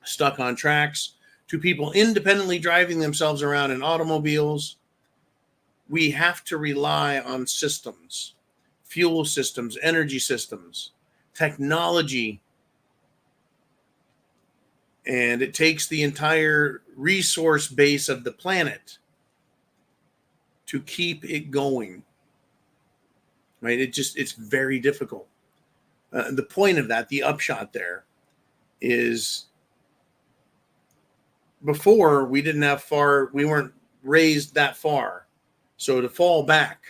stuck on tracks to people independently driving themselves around in automobiles. We have to rely on systems, fuel systems, energy systems, technology. And it takes the entire resource base of the planet to keep it going. Right? It's very difficult. The point of that, the upshot there, is before we weren't raised that far. So to fall back,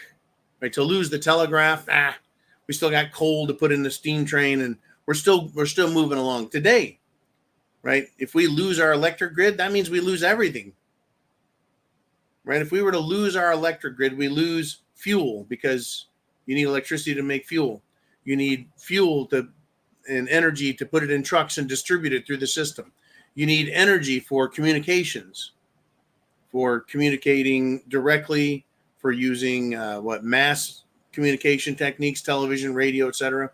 right, to lose the telegraph, we still got coal to put in the steam train, and we're still moving along today, right? If we lose our electric grid, that means we lose everything, right? If we were to lose our electric grid, we lose fuel, because you need electricity to make fuel. You need fuel and energy to put it in trucks and distribute it through the system. You need energy for communications, for communicating directly, for using mass communication techniques, television, radio, etc.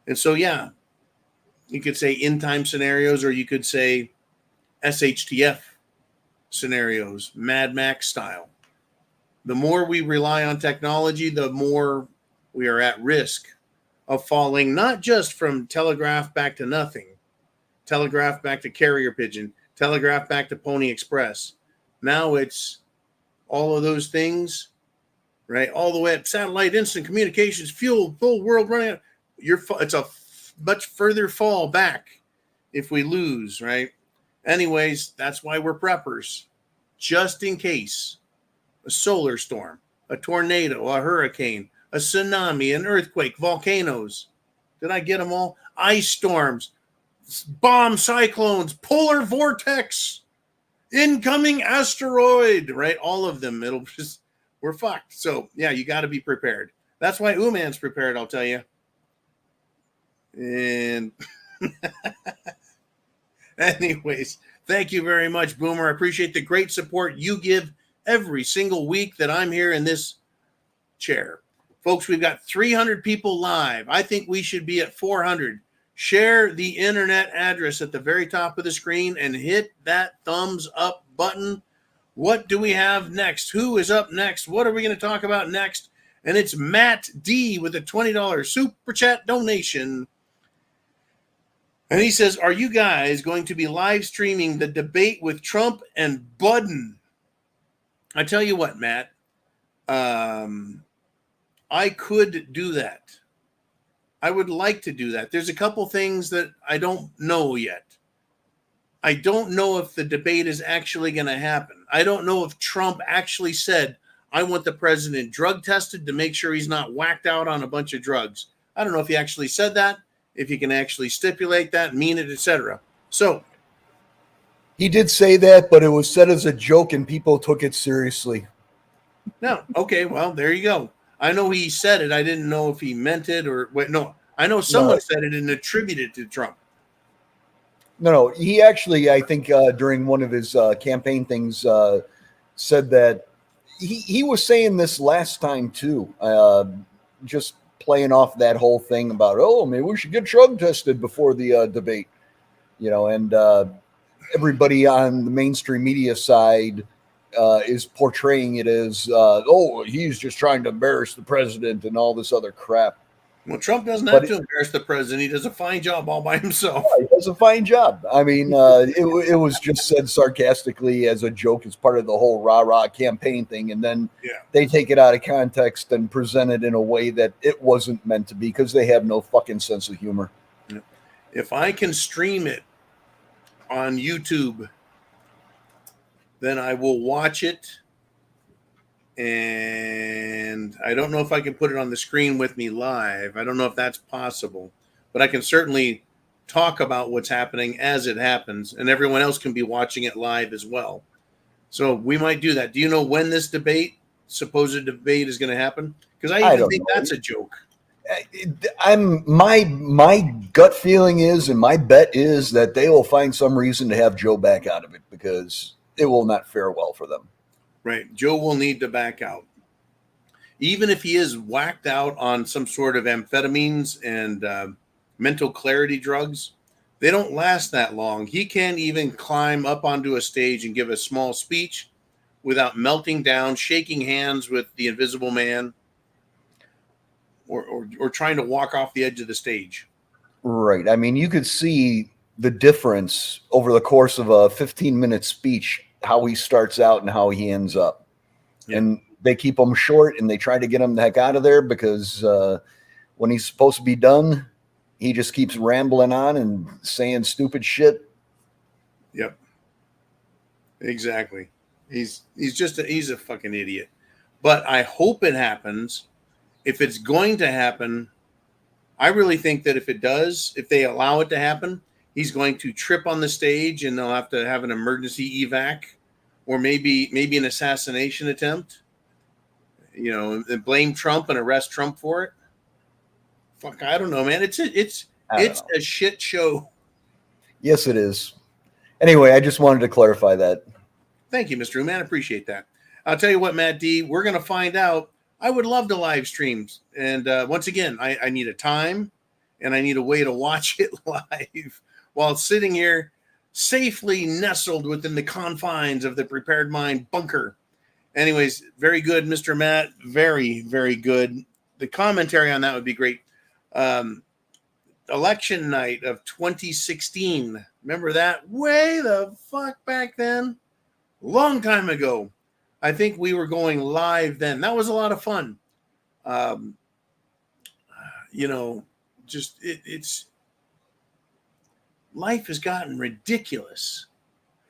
And so, you could say in-time scenarios, or you could say SHTF scenarios, Mad Max style. The more we rely on technology, the more we are at risk of falling, not just from telegraph back to nothing, telegraph back to carrier pigeon, telegraph back to Pony Express. Now it's all of those things, right? All the way up, satellite, instant communications, fuel, full world running out. It's a much further fall back if we lose, right? Anyways, that's why we're preppers, just in case a solar storm, a tornado, a hurricane, a tsunami, an earthquake, volcanoes. Did I get them all? Ice storms, bomb cyclones, polar vortex, incoming asteroid, right? All of them. We're fucked. So, you got to be prepared. That's why Uman's prepared, I'll tell you. And anyways, thank you very much, Boomer. I appreciate the great support you give every single week that I'm here in this chair. Folks, we've got 300 people live. I think we should be at 400. Share the internet address at the very top of the screen and hit that thumbs up button. What do we have next? Who is up next? What are we going to talk about next? And it's Matt D with a $20 super chat donation. And he says, are you guys going to be live streaming the debate with Trump and Budden? I tell you what, Matt, I could do that. I would like to do that. There's a couple things that I don't know yet. I don't know if the debate is actually going to happen. I don't know if Trump actually said, I want the president drug tested to make sure he's not whacked out on a bunch of drugs. I don't know if he actually said that, if he can actually stipulate that, mean it, etc. So he did say that, but it was said as a joke and people took it seriously. No. Okay. Well, there you go. I know he said it. I didn't know if he meant it or what. No, I know someone said it and attributed it to Trump. No. He actually, I think during one of his campaign things said that he was saying this last time too, just playing off that whole thing about, maybe we should get drug tested before the debate, and everybody on the mainstream media side is portraying it as, he's just trying to embarrass the president and all this other crap. Well, Trump doesn't have to embarrass the president. He does a fine job all by himself. Yeah, he does a fine job. I mean, it was just said sarcastically as a joke as part of the whole rah-rah campaign thing. And then they take it out of context and present it in a way that it wasn't meant to be because they have no fucking sense of humor. If I can stream it on YouTube, then I will watch it. And I don't know if I can put it on the screen with me live. I don't know if that's possible, but I can certainly talk about what's happening as it happens, and everyone else can be watching it live as well. So we might do that. Do you know when this supposed debate is going to happen? Because I even think that's a joke. My gut feeling is, and my bet is, that they will find some reason to have Joe back out of it, because it will not fare well for them. Right. Joe will need to back out. Even if he is whacked out on some sort of amphetamines and mental clarity drugs, they don't last that long. He can't even climb up onto a stage and give a small speech without melting down, shaking hands with the Invisible Man, or trying to walk off the edge of the stage. Right. I mean, you could see the difference over the course of a 15-minute speech, how he starts out and how he ends up. Yeah. And they keep him short, and they try to get him the heck out of there, because when he's supposed to be done, he just keeps rambling on and saying stupid shit. Yep. Exactly. He's a fucking idiot. But I hope it happens. If it's going to happen, I really think that if it does, if they allow it to happen, he's going to trip on the stage and they'll have to have an emergency evac, or maybe an assassination attempt, and blame Trump and arrest Trump for it. Fuck, I don't know, man. It's a shit show. Yes, it is. Anyway, I just wanted to clarify that. Thank you, Mr. Man. I appreciate that. I'll tell you what, Matt D, we're going to find out. I would love to live streams. And once again, I need a time and I need a way to watch it live while sitting here safely nestled within the confines of the Prepared Mind bunker. Anyways, very good, Mr. Matt. Very, very good. The commentary on that would be great. Election night of 2016. Remember that? Way the fuck back then. Long time ago. I think we were going live then. That was a lot of fun. It's life has gotten ridiculous.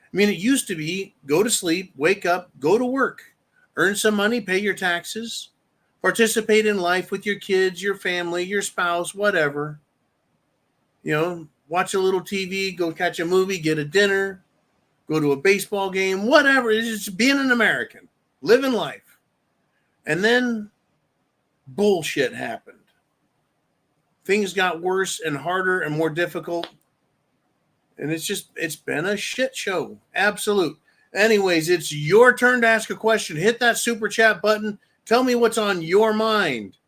I mean, it used to be go to sleep, wake up, go to work, earn some money, pay your taxes, participate in life with your kids, your family, your spouse, whatever. Watch a little TV, go catch a movie, get a dinner, go to a baseball game, whatever. It's just being an American, living life. And then bullshit happened. Things got worse and harder and more difficult. And it's been a shit show. Absolute. Anyways, it's your turn to ask a question. Hit that super chat button. Tell me what's on your mind.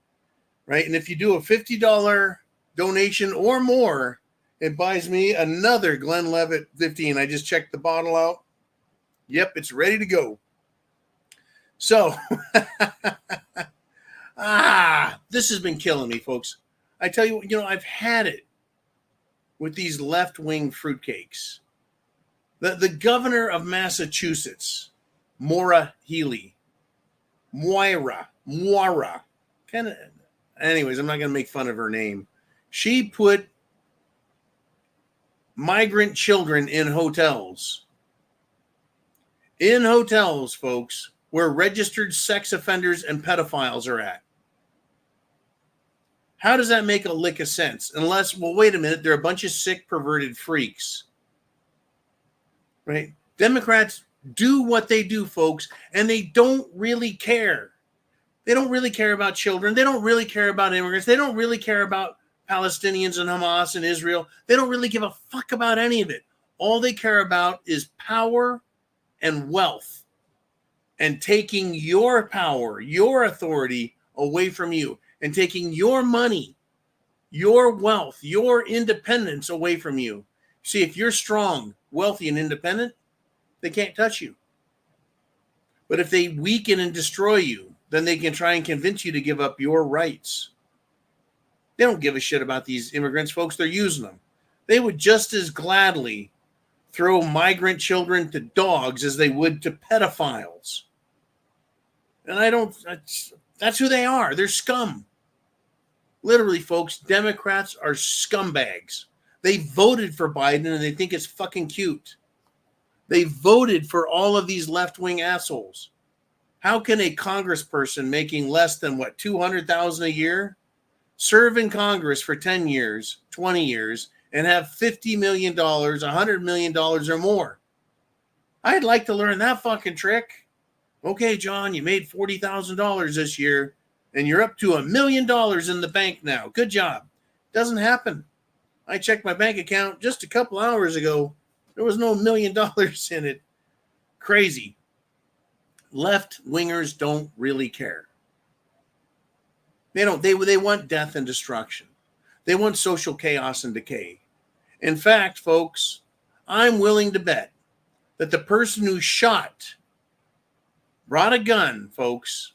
Right? And if you do a $50 donation or more, it buys me another Glenlivet 15. I just checked the bottle out. Yep, it's ready to go. So, this has been killing me, folks. I tell you, I've had it with these left-wing fruitcakes. The governor of Massachusetts, Moira Healey, Moira. Anyways, I'm not going to make fun of her name. She put migrant children in hotels. In hotels, folks, where registered sex offenders and pedophiles are at. How does that make a lick of sense? Unless, well, wait a minute, they're a bunch of sick, perverted freaks. Right? Democrats do what they do, folks, and they don't really care. They don't really care about children. They don't really care about immigrants. They don't really care about Palestinians and Hamas and Israel. They don't really give a fuck about any of it. All they care about is power and wealth, and taking your power, your authority away from you, and taking your money, your wealth, your independence away from you. See, if you're strong, wealthy, and independent, they can't touch you. But if they weaken and destroy you, then they can try and convince you to give up your rights. They don't give a shit about these immigrants, folks. They're using them. They would just as gladly throw migrant children to dogs as they would to pedophiles. And that's who they are. They're scum. Literally, folks, Democrats are scumbags. They voted for Biden and they think it's fucking cute. They voted for all of these left-wing assholes. How can a congressperson making less than, $200,000 a year serve in Congress for 10 years, 20 years, and have $50 million, $100 million or more? I'd like to learn that fucking trick. Okay, John, you made $40,000 this year and you're up to $1 million in the bank now. Good job. Doesn't happen. I checked my bank account just a couple hours ago. There was no $1 million in it. Crazy. Left-wingers don't really care. They don't. They want death and destruction. They want social chaos and decay. In fact, folks, I'm willing to bet that the person who brought a gun, folks,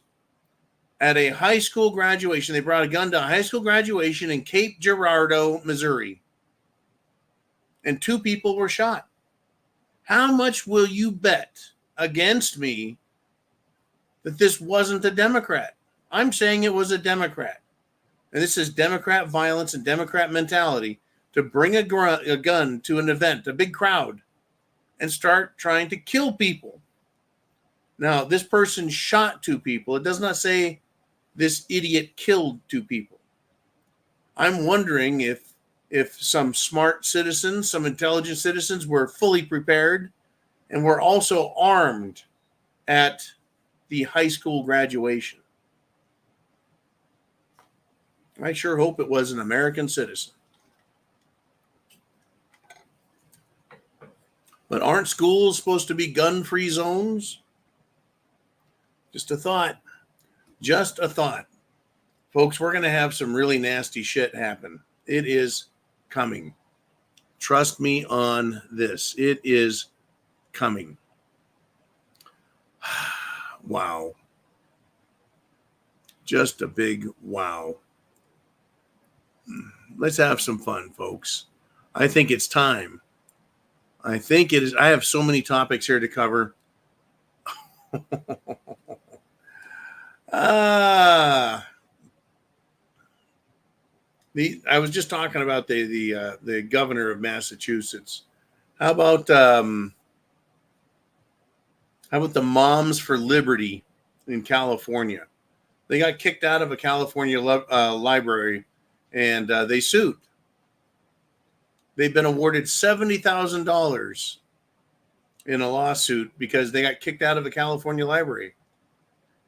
at a high school graduation. They brought a gun to a high school graduation in Cape Girardeau, Missouri. And 2 people were shot. How much will you bet against me that this wasn't a Democrat? I'm saying it was a Democrat. And this is Democrat violence and Democrat mentality to bring a gun to an event, a big crowd, and start trying to kill people. Now, this person shot 2 people. It does not say this idiot killed 2 people. I'm wondering if some smart citizens, some intelligent citizens were fully prepared and were also armed at the high school graduation. I sure hope it was an American citizen. But aren't schools supposed to be gun-free zones? Just a thought. Just a thought. Folks, we're going to have some really nasty shit happen. It is coming. Trust me on this. It is coming. Wow. Just a big wow. Let's have some fun, folks. I think it's time. I think it is. I have so many topics here to cover. I was just talking about the governor of Massachusetts. How about the Moms for Liberty in California? They got kicked out of a California library, and they sued. They've been awarded $70,000 in a lawsuit because they got kicked out of a California library.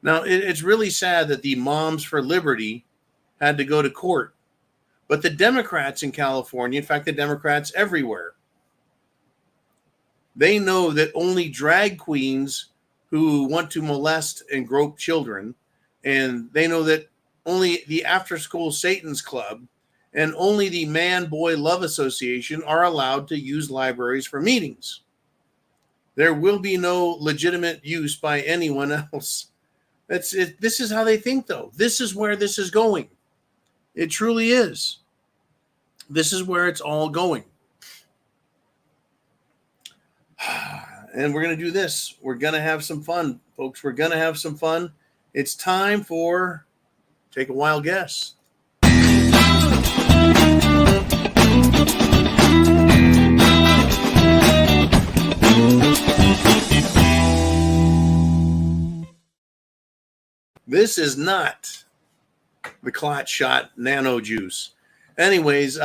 Now, it's really sad that the Moms for Liberty had to go to court. But the Democrats in California, in fact, the Democrats everywhere, they know that only drag queens who want to molest and grope children, and they know that only the after-school Satan's Club and only the Man-Boy Love Association are allowed to use libraries for meetings. There will be no legitimate use by anyone else. That's it. This is how they think, though. This is where this is going. It truly is. This is where it's all going. And we're going to do this. We're going to have some fun, folks. We're going to have some fun. It's time for Take a Wild Guess. This is not the clot shot nano juice. Anyways,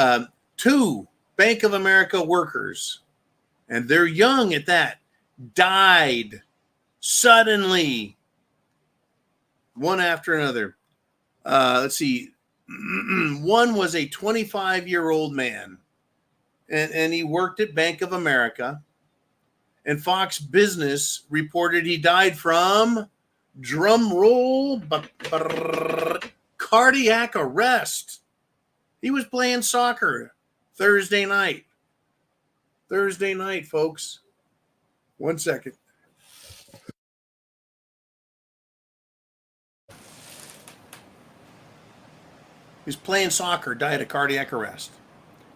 2 Bank of America workers, and they're young at that, died suddenly, one after another. Let's see. One was a 25-year-old man, and he worked at Bank of America. And Fox Business reported he died from, drum roll, cardiac arrest. He was playing soccer Thursday night. Thursday night, folks. 1 second. He's playing soccer, died of cardiac arrest.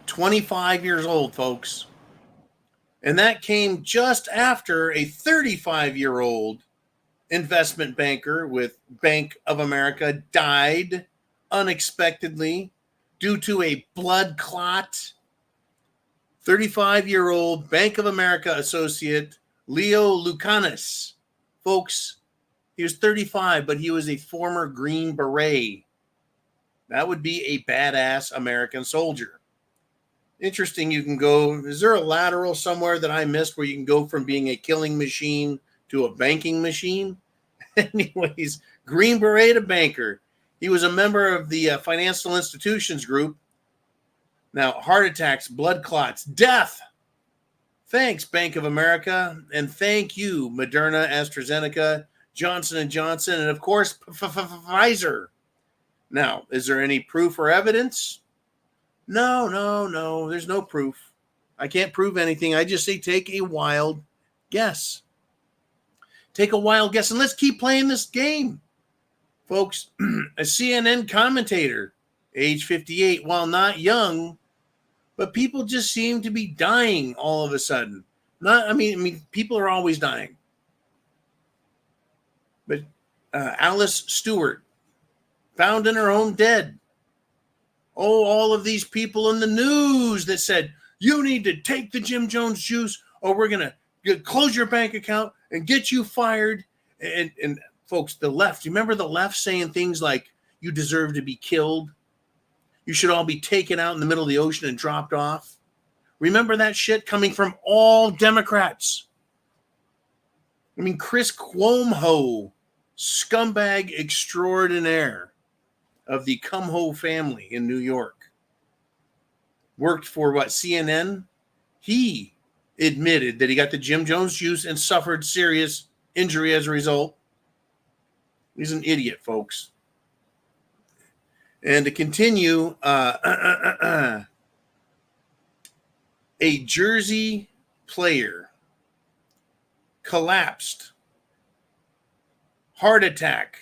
25 years old, folks. And that came just after a 35-year-old investment banker with Bank of America died unexpectedly due to a blood clot. 35-year-old Bank of America associate Leo Lucanis. Folks, he was 35, but he was a former Green Beret. That would be a badass American soldier. interesting. You can go, is there a lateral somewhere that I missed where you can go from being a killing machine to a banking machine? Anyways, Green Beret to banker. He was a member of the financial institutions group. Now, heart attacks, blood clots, death. Thanks, Bank of America. And thank you, Moderna, AstraZeneca, Johnson & Johnson, and of course, Pfizer. Now, is there any proof or evidence? No. There's no proof. I can't prove anything. I just say take a wild guess. Take a wild guess, and let's keep playing this game. Folks, a CNN commentator, age 58, while not young, but people just seem to be dying all of a sudden. I mean, people are always dying. But Alice Stewart, found in her home dead. Oh, all of these people in the news that said, you need to take the Jim Jones juice or we're going to close your bank account and get you fired. And folks, the left, you remember the left saying things like, you deserve to be killed? You should all be taken out in the middle of the ocean and dropped off? Remember that shit coming from all Democrats? I mean, Chris Cuomo, scumbag extraordinaire of the Cumho family in New York, worked for what, CNN? He admitted that he got the Jim Jones juice and suffered serious injury as a result. He's an idiot, folks. And to continue, a Jersey player collapsed, heart attack,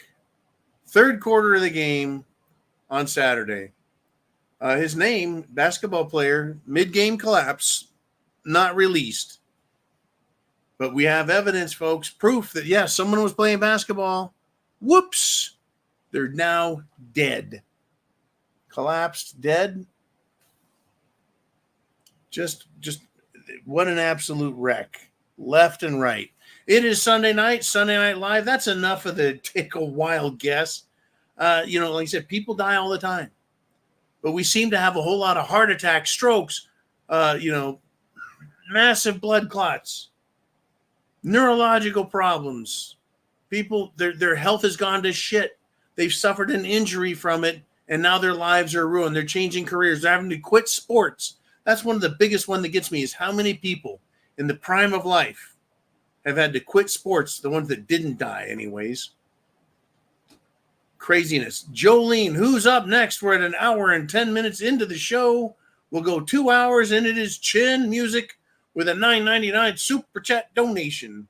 third quarter of the game on Saturday. His name, basketball player, mid-game collapse, not released. But we have evidence, folks, proof that, yes, someone was playing basketball. Whoops. They're now dead. Collapsed, dead. Just what an absolute wreck. Left and right. It is Sunday Night Live. That's enough of the take a wild guess. Like I said, people die all the time. But we seem to have a whole lot of heart attacks, strokes, massive blood clots, neurological problems. People, their health has gone to shit. They've suffered an injury from it, and now their lives are ruined. They're changing careers. They're having to quit sports. That's one of the biggest one that gets me is how many people in the prime of life have had to quit sports, the ones that didn't die anyways. Craziness. Jolene, who's up next? We're at an hour and 10 minutes into the show. We'll go 2 hours, and it is Chin Music with a $9.99 super chat donation.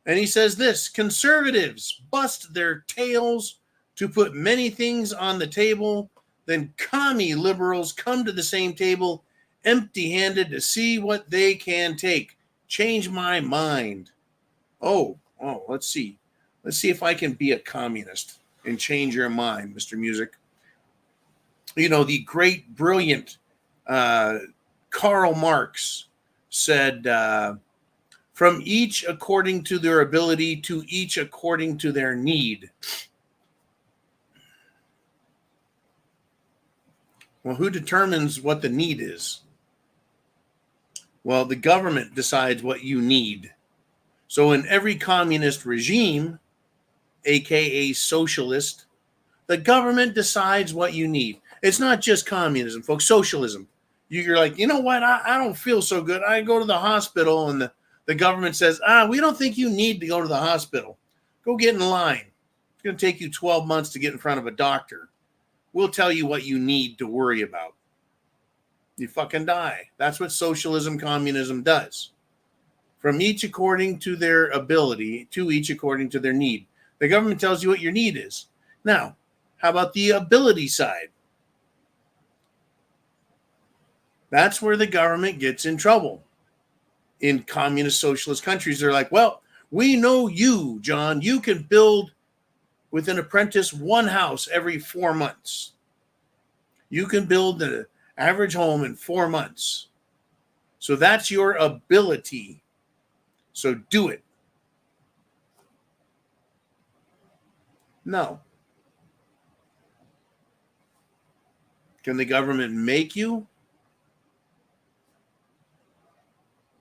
And he says this: conservatives bust their tails to put many things on the table. Then commie liberals come to the same table empty-handed to see what they can take. Change my mind. Oh, let's see. Let's see if I can be a communist and change your mind, Mr. Music. The great, brilliant Karl Marx said, from each according to their ability, to each according to their need. Well, who determines what the need is? Well, the government decides what you need. So in every communist regime, aka socialist, the government decides what you need. It's not just communism, folks. Socialism. You're like, you know what? I don't feel so good. I go to the hospital, and the government says, we don't think you need to go to the hospital. Go get in line. It's going to take you 12 months to get in front of a doctor. We'll tell you what you need to worry about. You fucking die. That's what socialism, communism does. From each according to their ability, to each according to their need. The government tells you what your need is. Now, how about the ability side? That's where the government gets in trouble. In communist socialist countries, they're like, well, we know you, John. You can build with an apprentice one house every 4 months. You can build an average home in 4 months. So that's your ability. So do it. No. Can the government make you?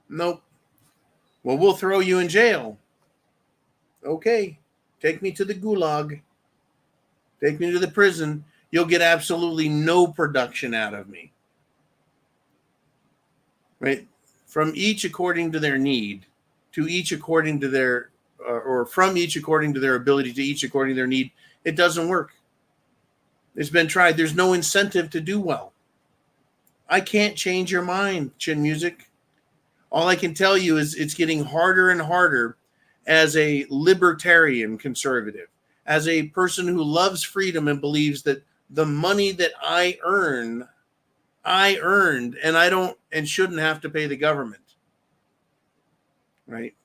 Nope. Well, we'll throw you in jail. Okay. Take me to the gulag. Take me to the prison. You'll get absolutely no production out of me. Right? From each according to their need, to each according to their, or from each according to their ability, to each according to their need, it doesn't work. It's been tried. There's no incentive to do well. I can't change your mind, Chin Music. All I can tell you is it's getting harder and harder as a libertarian conservative, as a person who loves freedom and believes that the money that I earned, and I don't and shouldn't have to pay the government. Right?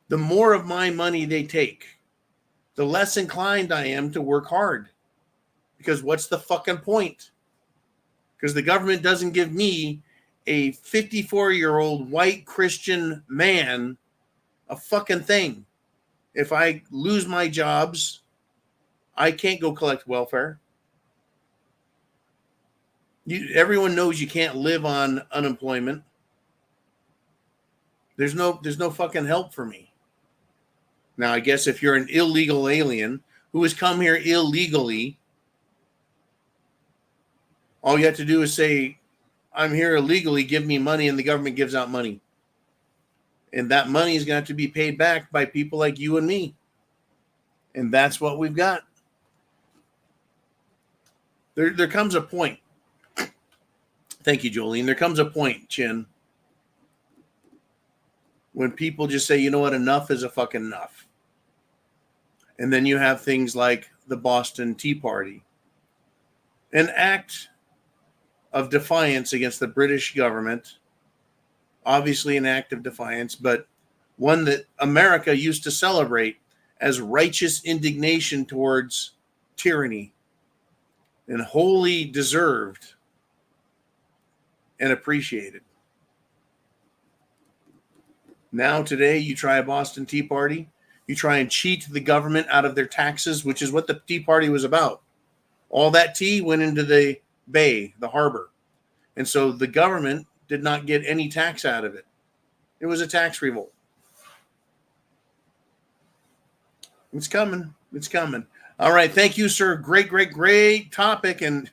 The more of my money they take, the less inclined I am to work hard. Because what's the fucking point? Because the government doesn't give me, a 54-year-old white Christian man, a fucking thing. If I lose my jobs, I can't go collect welfare. Everyone knows you can't live on unemployment. There's no fucking help for me. Now, I guess if you're an illegal alien who has come here illegally, all you have to do is say, I'm here illegally, give me money, and the government gives out money. And that money is going to have to be paid back by people like you and me. And that's what we've got. There comes a point. Thank you, Jolene. There comes a point, Chin, when people just say, you know what, enough is a fucking enough. And then you have things like the Boston Tea Party, an act of defiance against the British government, obviously an act of defiance, but one that America used to celebrate as righteous indignation towards tyranny, and wholly deserved and appreciated. Now today, you try a Boston Tea Party, you try and cheat the government out of their taxes, which is what the Tea Party was about. All that tea went into the bay, the harbor. And so the government did not get any tax out of it. It was a tax revolt. It's coming. It's coming. All right. Thank you, sir. Great topic. And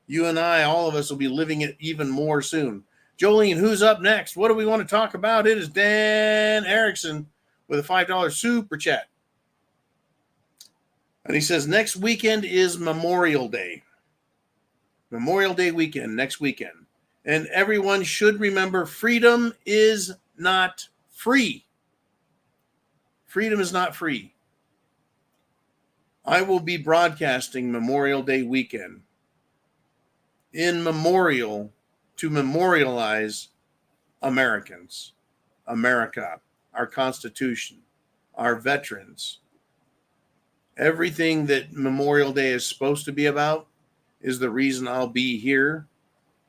you and I, all of us, will be living it even more soon. Jolene, who's up next? What do we want to talk about? It is Dan Erickson with a $5 super chat. And he says, next weekend is Memorial Day. Memorial Day weekend, next weekend. And everyone should remember, freedom is not free. Freedom is not free. I will be broadcasting Memorial Day weekend in memorial to memorialize Americans, America, our Constitution, our veterans. Everything that Memorial Day is supposed to be about is the reason I'll be here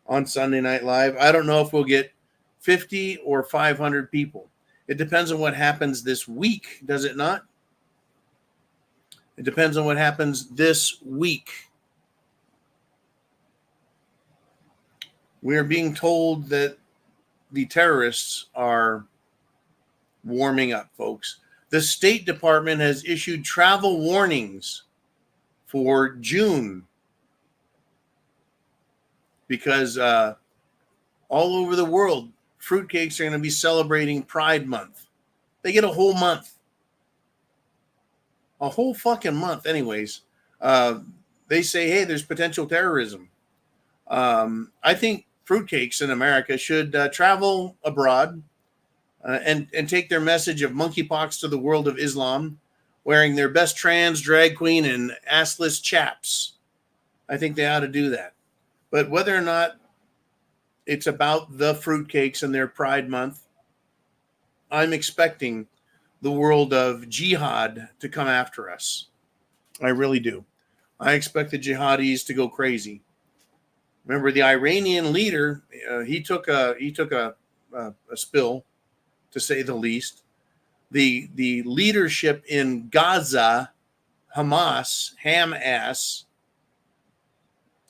on Sunday Night Live. I don't know if we'll get 50 or 500 people. It depends on what happens this week, does it not? It depends on what happens this week. We are being told that the terrorists are warming up, folks. The State Department has issued travel warnings for June because all over the world, fruitcakes are going to be celebrating Pride Month. They get a whole month. A whole fucking month. Anyways, they say, hey, there's potential terrorism. I think fruitcakes in America should travel abroad and take their message of monkeypox to the world of Islam, wearing their best trans drag queen and assless chaps. I think they ought to do that. But whether or not it's about the fruitcakes and their Pride Month, I'm expecting the world of jihad to come after us. I really do. I expect the jihadis to go crazy. Remember, the Iranian leader, he took a spill, to say the least. The leadership in Gaza, Hamas,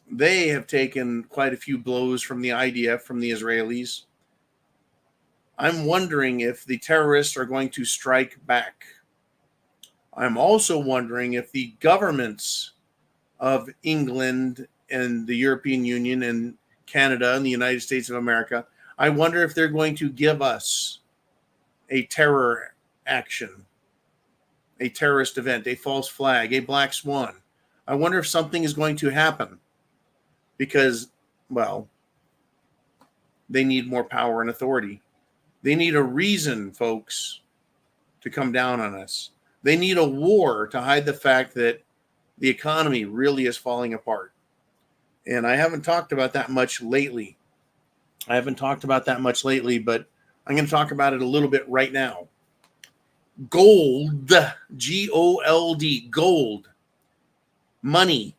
they have taken quite a few blows from the IDF, from the Israelis. I'm wondering if the terrorists are going to strike back. I'm also wondering if the governments of England and the European Union and Canada and the United States of America, I wonder if they're going to give us a terror action, a terrorist event, a false flag, a black swan. I wonder if something is going to happen because, well, they need more power and authority. They need a reason, folks, to come down on us. They need a war to hide the fact that the economy really is falling apart. And I haven't talked about that much lately. But I'm going to talk about it a little bit right now. Gold, G-O-L-D, gold, money.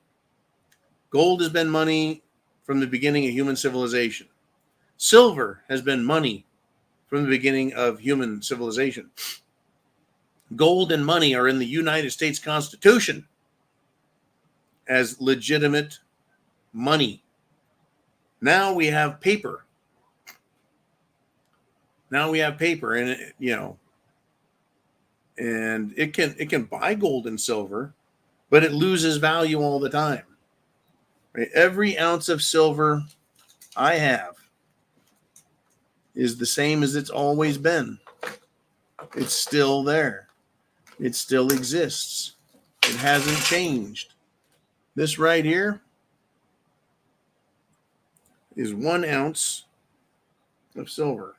Gold has been money from the beginning of human civilization. Silver has been money from the beginning of human civilization. Gold and money are in the United States Constitution as legitimate money. Now we have paper. And and it can buy gold and silver, but it loses value all the time. Right? Every ounce of silver I have is the same as it's always been. It's still there. It still exists. It hasn't changed. This right here is 1 ounce of silver.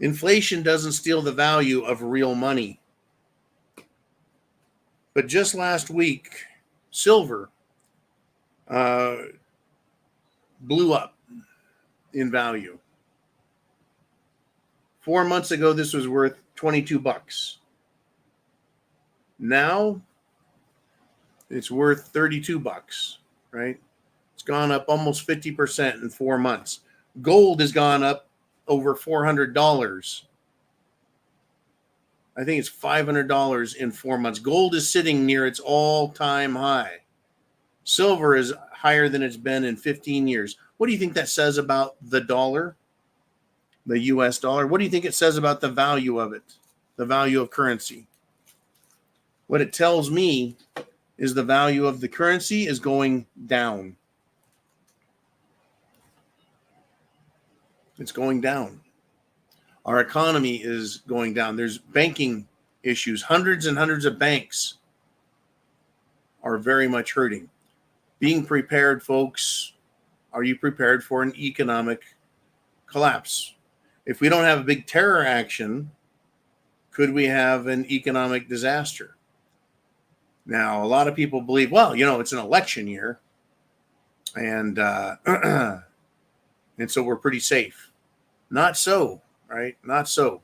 Inflation doesn't steal the value of real money. But just last week, silver blew up in value. 4 months ago, this was worth $22. Now, it's worth $32, right? It's gone up almost 50% in 4 months. Gold has gone up over $400. I think it's $500 in 4 months. Gold is sitting near its all-time high. Silver is higher than it's been in 15 years. What do you think that says about the dollar, the US dollar? What do you think it says about the value of it, the value of currency? What it tells me is the value of the currency is going down. It's going down. Our economy is going down. There's banking issues. Hundreds and hundreds of banks are very much hurting. Being prepared, folks. Are you prepared for an economic collapse? If we don't have a big terror action, could we have an economic disaster? Now, a lot of people believe, well, it's an election year, and so we're pretty safe. Not so, right? Not so.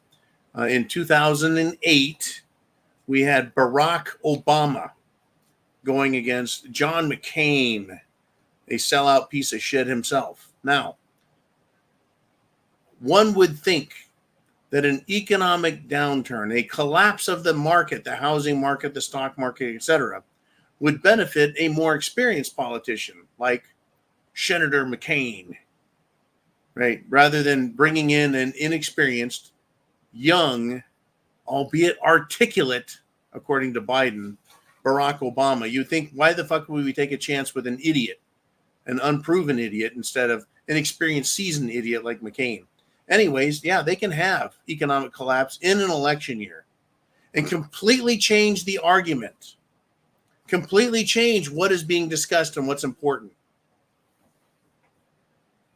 In 2008, we had Barack Obama going against John McCain, a sellout piece of shit himself. Now, one would think that an economic downturn, a collapse of the market, the housing market, the stock market, etc., would benefit a more experienced politician like Senator McCain, right? Rather than bringing in an inexperienced, young, albeit articulate, according to Biden, Barack Obama. You think, why the fuck would we take a chance with an idiot, an unproven idiot, instead of an experienced, seasoned idiot like McCain? Anyways, yeah, they can have economic collapse in an election year and completely change the argument, completely change what is being discussed and what's important.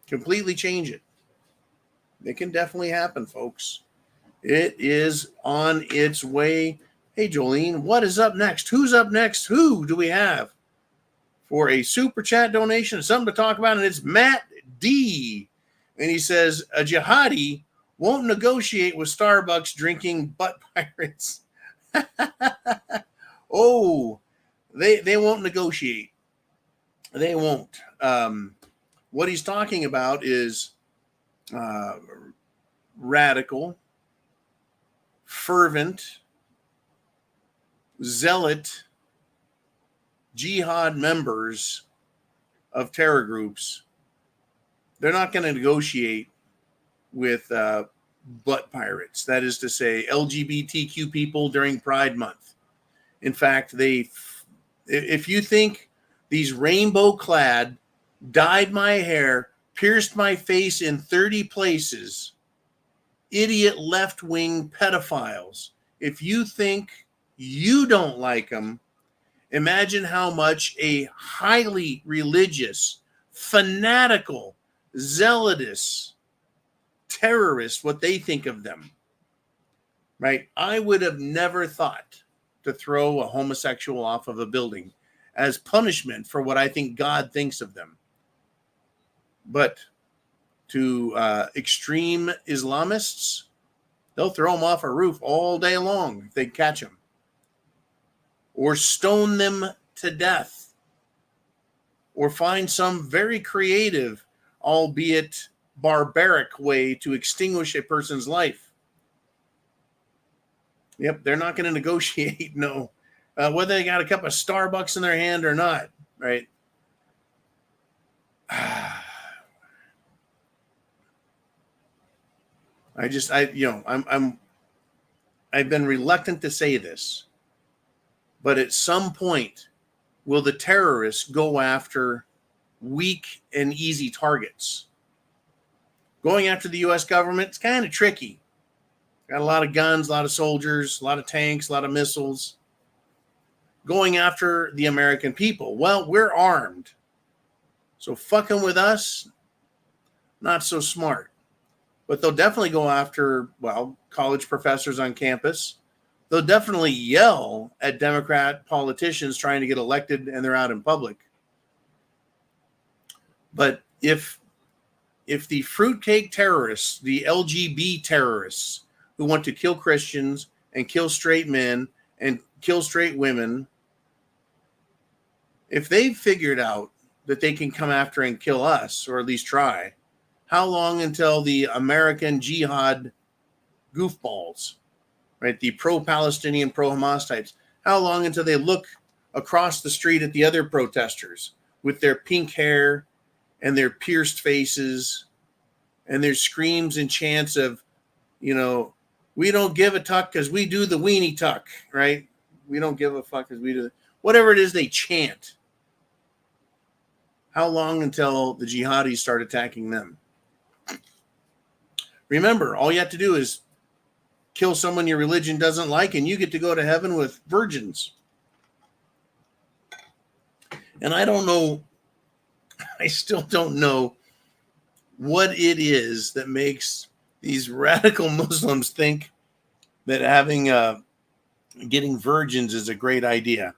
Completely change it. It can definitely happen, folks. It is on its way. Hey, Jolene, what is up next? Who's up next? Who do we have for a super chat donation? Something to talk about, and it's Matt D. And he says, a jihadi won't negotiate with Starbucks drinking butt pirates. Oh, they won't negotiate. They won't. What he's talking about is radical, fervent, zealot, jihad members of terror groups they're not going to negotiate with butt pirates. That is to say, LGBTQ people during Pride Month. In fact, if you think these rainbow-clad, dyed my hair, pierced my face in 30 places, idiot left-wing pedophiles, if you think you don't like them, imagine how much a highly religious, fanatical, zealotous terrorist, what they think of them, right? I would have never thought to throw a homosexual off of a building as punishment for what I think God thinks of them. But to extreme Islamists, they'll throw them off a roof all day long if they catch them, or stone them to death, or find some very creative, albeit barbaric way to extinguish a person's life. Yep, they're not going to negotiate, no, whether they got a cup of Starbucks in their hand or not, right? I've been reluctant to say this, but at some point, will the terrorists go after weak and easy targets? Going after the U.S. government, it's kind of tricky. Got a lot of guns, a lot of soldiers, a lot of tanks, a lot of missiles. Going after the American people, well, we're armed. So fucking with us, not so smart. But they'll definitely go after, well, college professors on campus. They'll definitely yell at Democrat politicians trying to get elected and they're out in public. But if the fruitcake terrorists, the LGB terrorists who want to kill Christians and kill straight men and kill straight women, if they've figured out that they can come after and kill us, or at least try, how long until the American jihad goofballs, right, the pro-Palestinian, pro-Hamas types, how long until they look across the street at the other protesters with their pink hair and their pierced faces and their screams and chants of, we don't give a tuck because we do the weenie tuck, right? We don't give a fuck because we do whatever it is they chant. How long until the jihadis start attacking them? Remember, all you have to do is kill someone your religion doesn't like, and you get to go to heaven with virgins. And I still don't know what it is that makes these radical Muslims think that getting virgins is a great idea.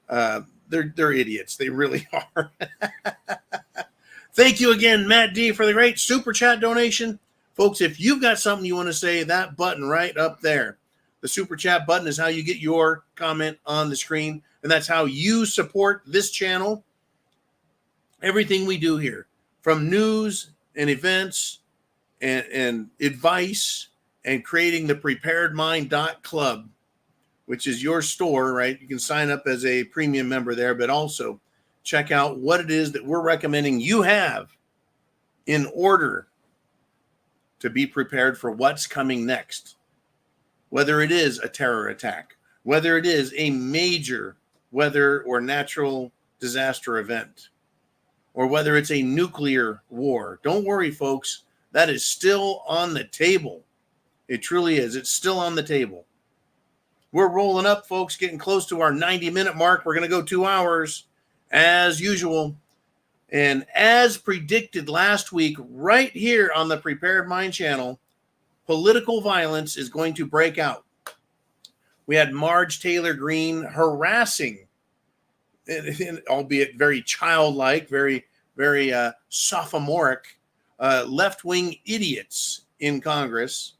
They're idiots. They really are. Thank you again, Matt D, for the great super chat donation. Folks, if you've got something you want to say, that button right up there, the super chat button, is how you get your comment on the screen. And that's how you support this channel. Everything we do here, from news and events and advice and creating the preparedmind.club, which is your store, right? You can sign up as a premium member there, but also check out what it is that we're recommending you have in order to be prepared for what's coming next. Whether it is a terror attack, whether it is a major weather or natural disaster event, or whether it's a nuclear war. Don't worry, folks. That is still on the table. It truly is. It's still on the table. We're rolling up, folks, getting close to our 90-minute mark. We're going to go 2 hours as usual. And as predicted last week, right here on the Prepared Mind channel, political violence is going to break out. We had Marge Taylor Greene harassing, albeit very childlike, very, very sophomoric, left-wing idiots in Congress,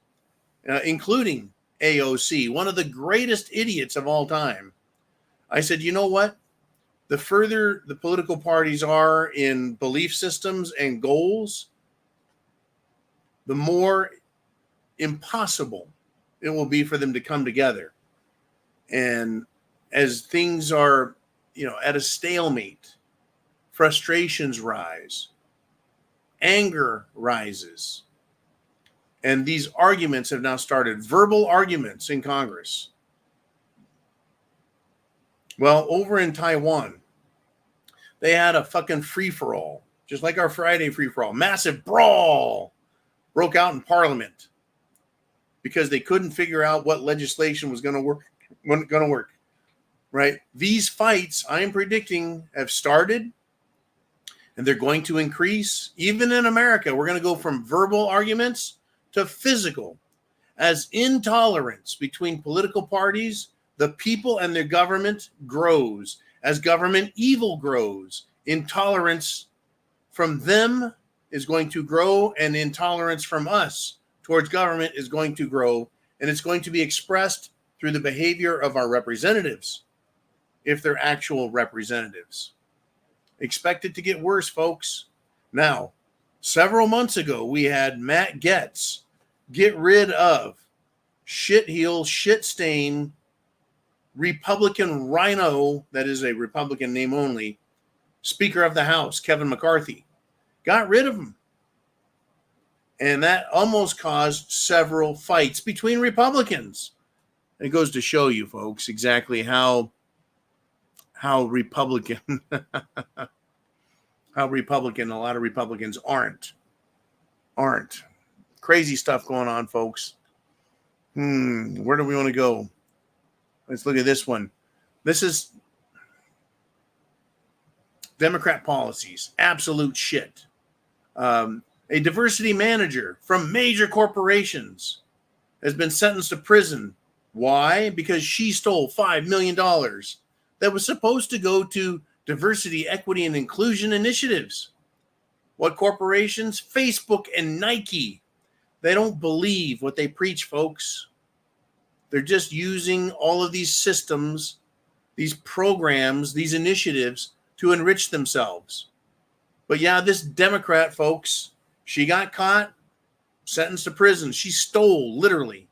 including AOC, one of the greatest idiots of all time. I said, you know what? The further the political parties are in belief systems and goals, the more impossible it will be for them to come together. And as things are, at a stalemate, frustrations rise, anger rises. And these arguments have now started, verbal arguments in Congress. Well, over in Taiwan, they had a fucking free-for-all, just like our Friday free-for-all. Massive brawl broke out in Parliament because they couldn't figure out what legislation was going to work. Right? These fights, I am predicting, have started, and they're going to increase. Even in America, we're going to go from verbal arguments to physical. As intolerance between political parties, the people and their government grows. As government evil grows, intolerance from them is going to grow, and intolerance from us towards government is going to grow, and it's going to be expressed through the behavior of our representatives, if they're actual representatives. Expect it to get worse, folks. Now, several months ago, we had Matt Gaetz get rid of shitheel, shit-stain, Republican rhino, that is a Republican name only, Speaker of the House, Kevin McCarthy. Got rid of him. And that almost caused several fights between Republicans. It goes to show you, folks, exactly how Republican a lot of Republicans aren't. Crazy stuff going on, folks. Where do we want to go? Let's look at this one. This is Democrat policies. Absolute shit. A diversity manager from major corporations has been sentenced to prison. Why? Because she stole $5 million that was supposed to go to diversity, equity, and inclusion initiatives. What corporations? Facebook and Nike. They don't believe what they preach, folks. They're just using all of these systems, these programs, these initiatives to enrich themselves. But yeah, this Democrat, folks, she got caught, sentenced to prison. She stole, literally.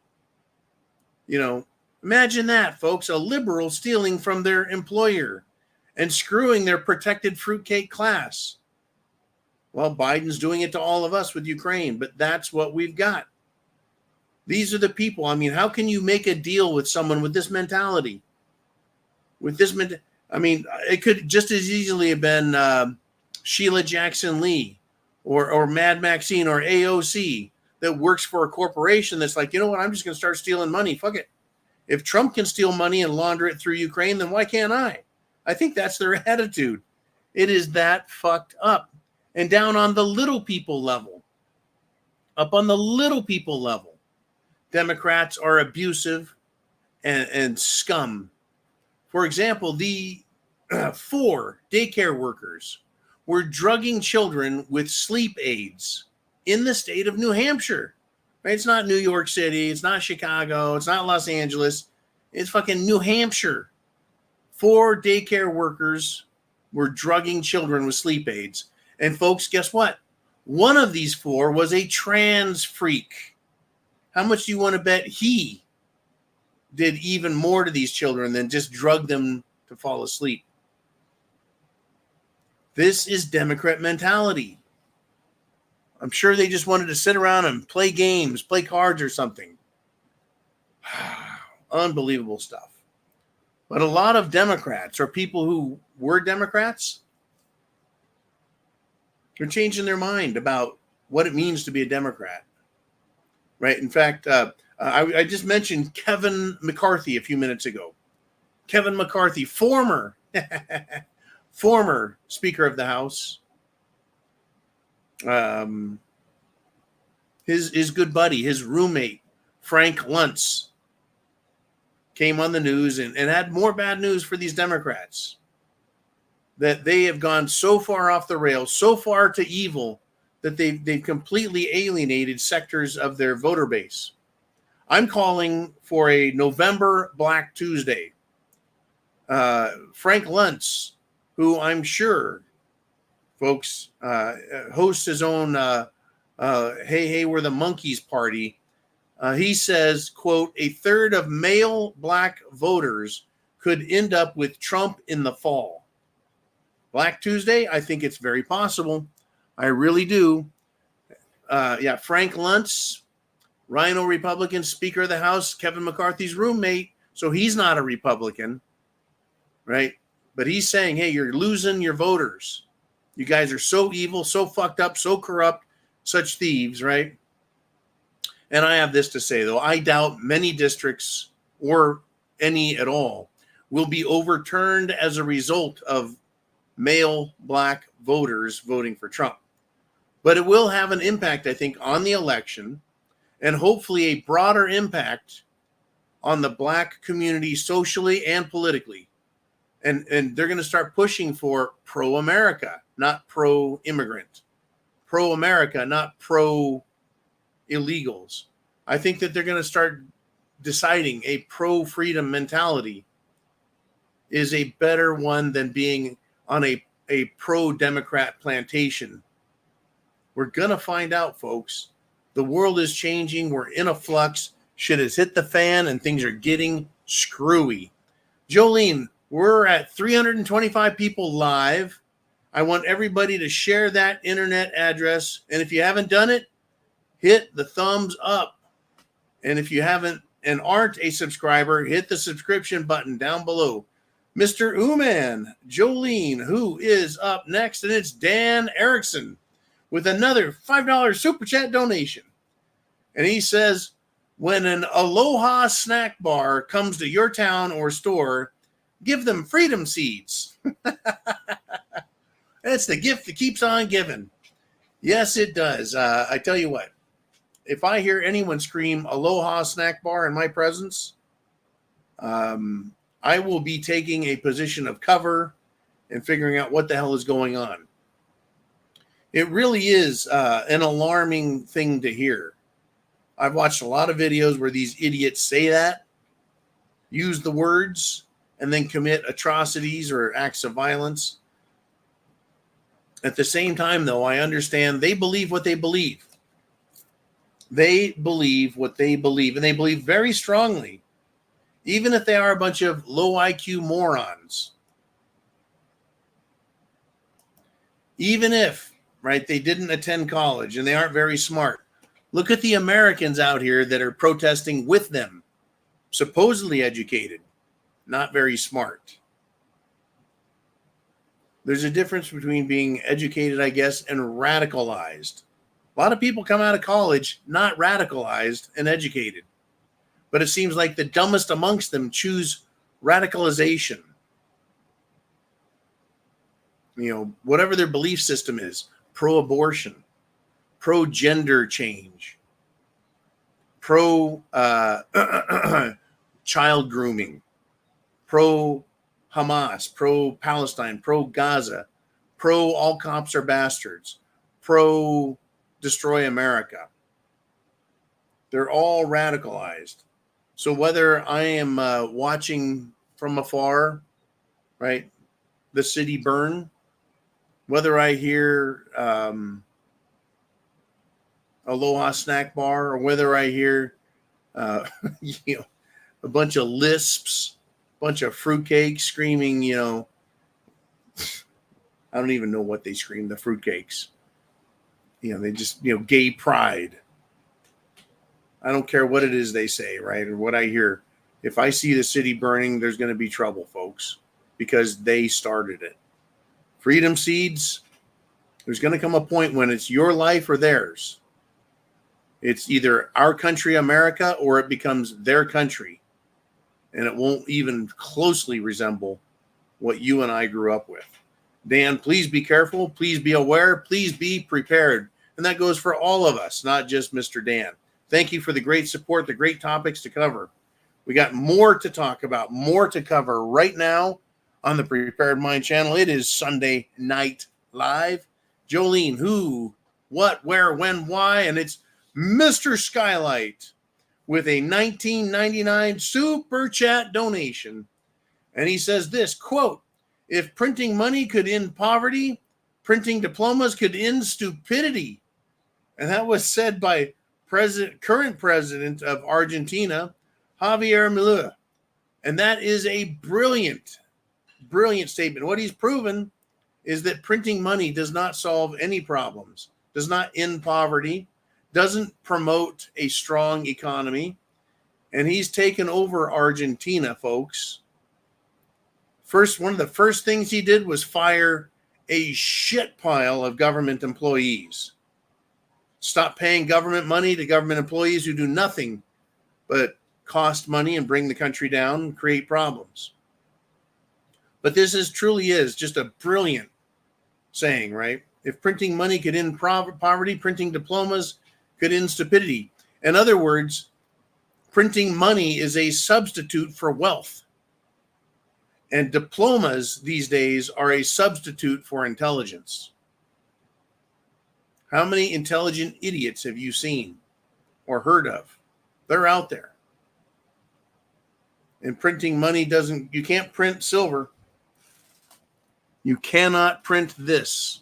Imagine that, folks, a liberal stealing from their employer and screwing their protected fruitcake class. Well, Biden's doing it to all of us with Ukraine, but that's what we've got. These are the people. I mean, how can you make a deal with someone with this mentality? It could just as easily have been Sheila Jackson Lee or Mad Maxine or AOC that works for a corporation that's like, you know what, I'm just going to start stealing money. Fuck it. If Trump can steal money and launder it through Ukraine, then why can't I? I think that's their attitude. It is that fucked up. And down on the little people level, up on the little people level, Democrats are abusive and scum. For example, the 4 daycare workers were drugging children with sleep aids in the state of New Hampshire. Right? It's not New York City. It's not Chicago. It's not Los Angeles. It's fucking New Hampshire. 4 daycare workers were drugging children with sleep aids. And folks, guess what? One of these 4 was a trans freak. How much do you want to bet he did even more to these children than just drug them to fall asleep? This is Democrat mentality. I'm sure they just wanted to sit around and play games, play cards or something. Unbelievable stuff. But a lot of Democrats, or people who were Democrats, they're changing their mind about what it means to be a Democrat. Right? In fact, I just mentioned Kevin McCarthy a few minutes ago. Kevin McCarthy, former Speaker of the House. His good buddy, his roommate, Frank Luntz, came on the news and had more bad news for these Democrats. That they have gone so far off the rails, so far to evil, that they've completely alienated sectors of their voter base. I'm calling for a November Black Tuesday. Frank Luntz, who I'm sure, folks, hosts his own Hey, We're the Monkeys party. He says, quote, a third of male black voters could end up with Trump in the fall. Black Tuesday, I think it's very possible. I really do. Frank Luntz, Rhino Republican, Speaker of the House, Kevin McCarthy's roommate. So he's not a Republican, right? But he's saying, hey, you're losing your voters. You guys are so evil, so fucked up, so corrupt, such thieves, right? And I have this to say, though. I doubt many districts, or any at all, will be overturned as a result of male black voters voting for Trump. But it will have an impact, I think, on the election, and hopefully a broader impact on the black community socially and politically. And they're going to start pushing for pro-America, not pro-immigrant. Pro-America, not pro-illegals. I think that they're going to start deciding a pro-freedom mentality is a better one than being on a pro-Democrat plantation. We're going to find out, folks. The world is changing. We're in a flux. Shit has hit the fan and things are getting screwy. Jolene, we're at 325 people live. I want everybody to share that internet address. And if you haven't done it, hit the thumbs up. And if you haven't and aren't a subscriber, hit the subscription button down below. Mr. Uman, Jolene, who is up next? And it's Dan Erickson with another $5 super chat donation. And he says, when an Aloha snack bar comes to your town or store, give them freedom seeds. That's the gift that keeps on giving. Yes, it does. I tell you what, if I hear anyone scream Aloha snack bar in my presence, I will be taking a position of cover and figuring out what the hell is going on. It really is an alarming thing to hear. I've watched a lot of videos where these idiots say that, use the words, and then commit atrocities or acts of violence. At the same time, though, I understand they believe what they believe. They believe what they believe, and they believe very strongly, even if they are a bunch of low IQ morons. Even if, right, they didn't attend college and they aren't very smart. Look at the Americans out here that are protesting with them, supposedly educated, not very smart. There's a difference between being educated, I guess, and radicalized. A lot of people come out of college not radicalized and educated, but it seems like the dumbest amongst them choose radicalization. You know, whatever their belief system is, pro-abortion, pro-gender change, pro-child grooming, pro-Hamas, pro-Palestine, pro-Gaza, pro-all cops are bastards, pro-destroy America. They're all radicalized. So whether I am watching from afar, right, the city burn, whether I hear Aloha snack bar, or whether I hear a bunch of lisps, a bunch of fruitcakes screaming, I don't even know what they scream, the fruitcakes. They just, gay pride. I don't care what it is they say, right? Or what I hear. If I see the city burning, there's going to be trouble, folks, because they started it. Freedom seeds, there's going to come a point when it's your life or theirs. It's either our country, America, or it becomes their country. And it won't even closely resemble what you and I grew up with. Dan, please be careful. Please be aware. Please be prepared. And that goes for all of us, not just Mr. Dan. Thank you for the great support, the great topics to cover. We got more to talk about, more to cover right now on the Prepared Mind channel. It is Sunday Night Live. Jolene, who, what, where, when, why, and it's Mr. Skylight with a $19.99 super chat donation. And he says this, quote, if printing money could end poverty, printing diplomas could end stupidity. And that was said by current president of Argentina, Javier Milei. And that is a brilliant statement. What he's proven is that printing money does not solve any problems, does not end poverty, doesn't promote a strong economy, and he's taken over Argentina, folks. One of the first things he did was fire a shit pile of government employees. Stop paying government money to government employees who do nothing but cost money and bring the country down and create problems. But this truly is just a brilliant saying, right? If printing money could end poverty, printing diplomas could end stupidity. In other words, printing money is a substitute for wealth. And diplomas these days are a substitute for intelligence. How many intelligent idiots have you seen or heard of? They're out there. And printing money you can't print silver. You cannot print this.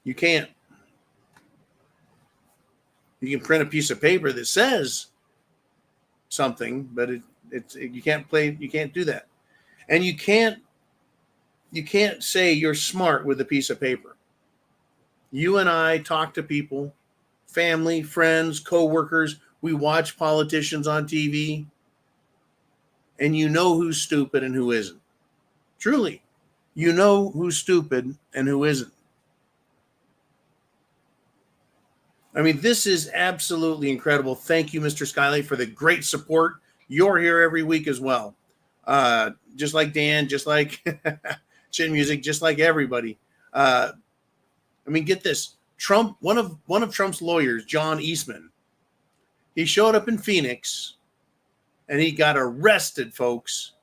You can't. You can print a piece of paper that says something, but you can't do that. And you can't say you're smart with a piece of paper. You and I talk to people, family, friends, co-workers. We watch politicians on TV, and you know who's stupid and who isn't. Truly, you know who's stupid and who isn't. I mean, this is absolutely incredible. Thank you, Mr. Skylate, for the great support. You're here every week as well. Just like Dan, just like Chin Music, just like everybody. I mean, get this. Trump, one of Trump's lawyers, John Eastman, he showed up in Phoenix and he got arrested, folks,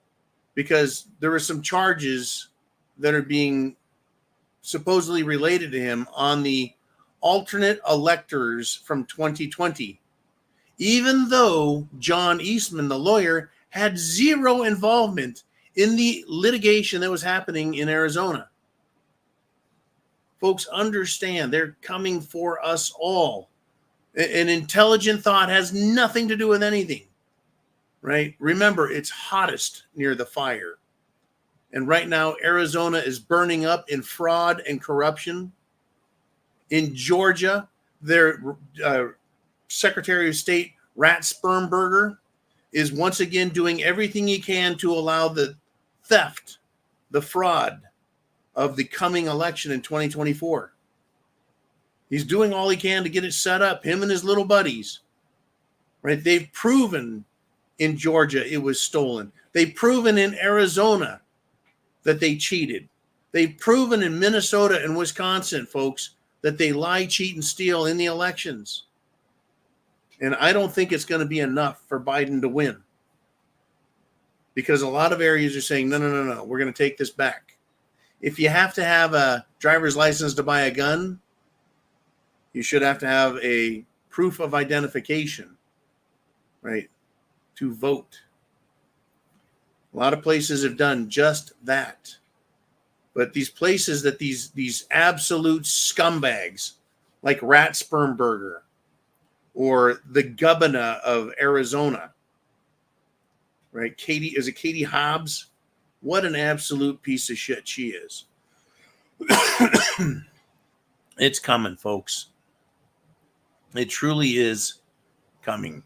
because there were some charges that are being supposedly related to him on the alternate electors from 2020. Even though John Eastman, the lawyer, had zero involvement in the litigation that was happening in Arizona. Folks, understand, they're coming for us all. An intelligent thought has nothing to do with anything, right? Remember, it's hottest near the fire. And right now, Arizona is burning up in fraud and corruption. In Georgia, their Secretary of State, Ratspermberger, is once again doing everything he can to allow the theft, the fraud of the coming election in 2024. He's doing all he can to get it set up, him and his little buddies. Right? They've proven in Georgia it was stolen. They've proven in Arizona that they cheated. They've proven in Minnesota and Wisconsin, folks, that they lie, cheat, and steal in the elections. And I don't think it's going to be enough for Biden to win. Because a lot of areas are saying, no, we're going to take this back. If you have to have a driver's license to buy a gun, you should have to have a proof of identification, right, to vote. A lot of places have done just that. But these places that these absolute scumbags like Ratspermberger or the governor of Arizona, right? Katie Hobbs? What an absolute piece of shit she is. It's coming, folks. It truly is coming.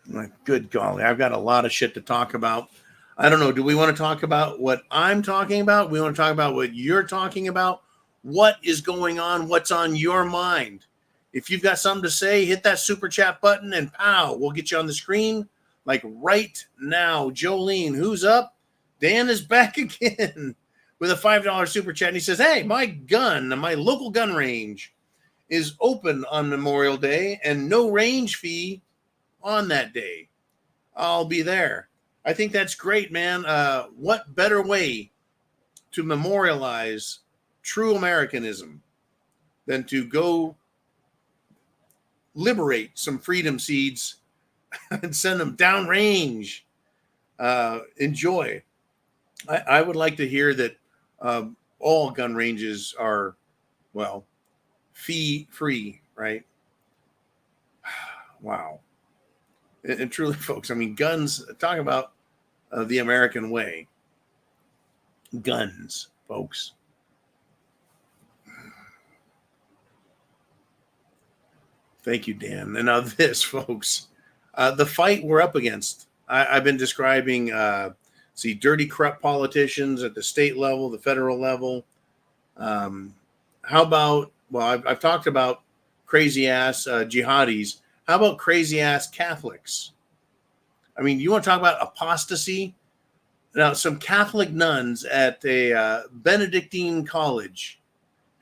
My good golly, I've got a lot of shit to talk about. I don't know. Do we want to talk about what I'm talking about? We want to talk about what you're talking about? What is going on? What's on your mind? If you've got something to say, hit that super chat button and pow, we'll get you on the screen like right now. Jolene, who's up? Dan is back again with a $5 super chat. And he says, hey, my local gun range is open on Memorial Day and no range fee on that day. I'll be there. I think that's great, man. What better way to memorialize true Americanism than to go liberate some freedom seeds and send them downrange? Enjoy. I would like to hear that all gun ranges are, well, fee-free, right? Wow. And truly, folks, I mean, guns, talk about the American way. Guns, folks. Thank you, Dan. And now this, folks, the fight we're up against. I've been describing, dirty, corrupt politicians at the state level, the federal level. How about, I've talked about crazy ass jihadis. How about crazy ass Catholics? I mean, you want to talk about apostasy? Now, some Catholic nuns at a Benedictine college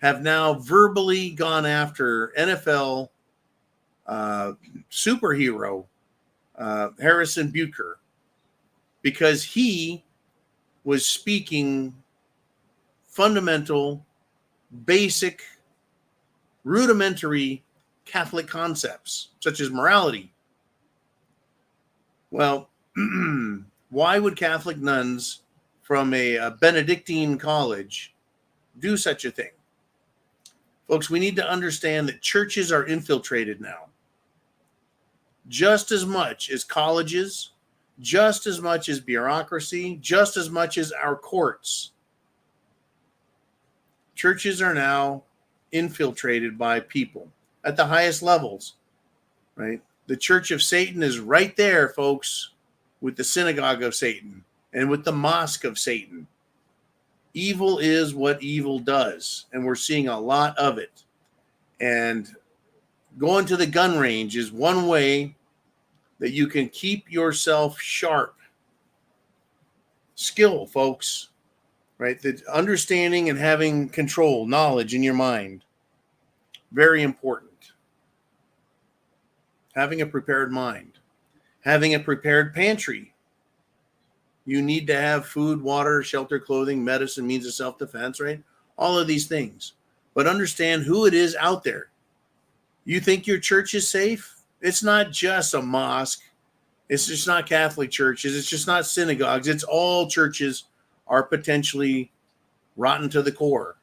have now verbally gone after NFL superhero Harrison Bucher because he was speaking fundamental, basic, rudimentary Catholic concepts such as morality. Well, why would Catholic nuns from a Benedictine college do such a thing? Folks, we need to understand that churches are infiltrated now. Just as much as colleges, just as much as bureaucracy, just as much as our courts. Churches are now infiltrated by people at the highest levels, right? The Church of Satan is right there, folks, with the synagogue of Satan and with the mosque of Satan. Evil is what evil does, and we're seeing a lot of it. And going to the gun range is one way that you can keep yourself sharp. Skill, folks, right? The understanding and having control, knowledge in your mind, very important. Having a prepared mind, having a prepared pantry. You need to have food, water, shelter, clothing, medicine, means of self-defense, right? All of these things. But understand who it is out there. You think your church is safe? It's not just a mosque. It's just not Catholic churches. It's just not synagogues. It's all churches are potentially rotten to the core.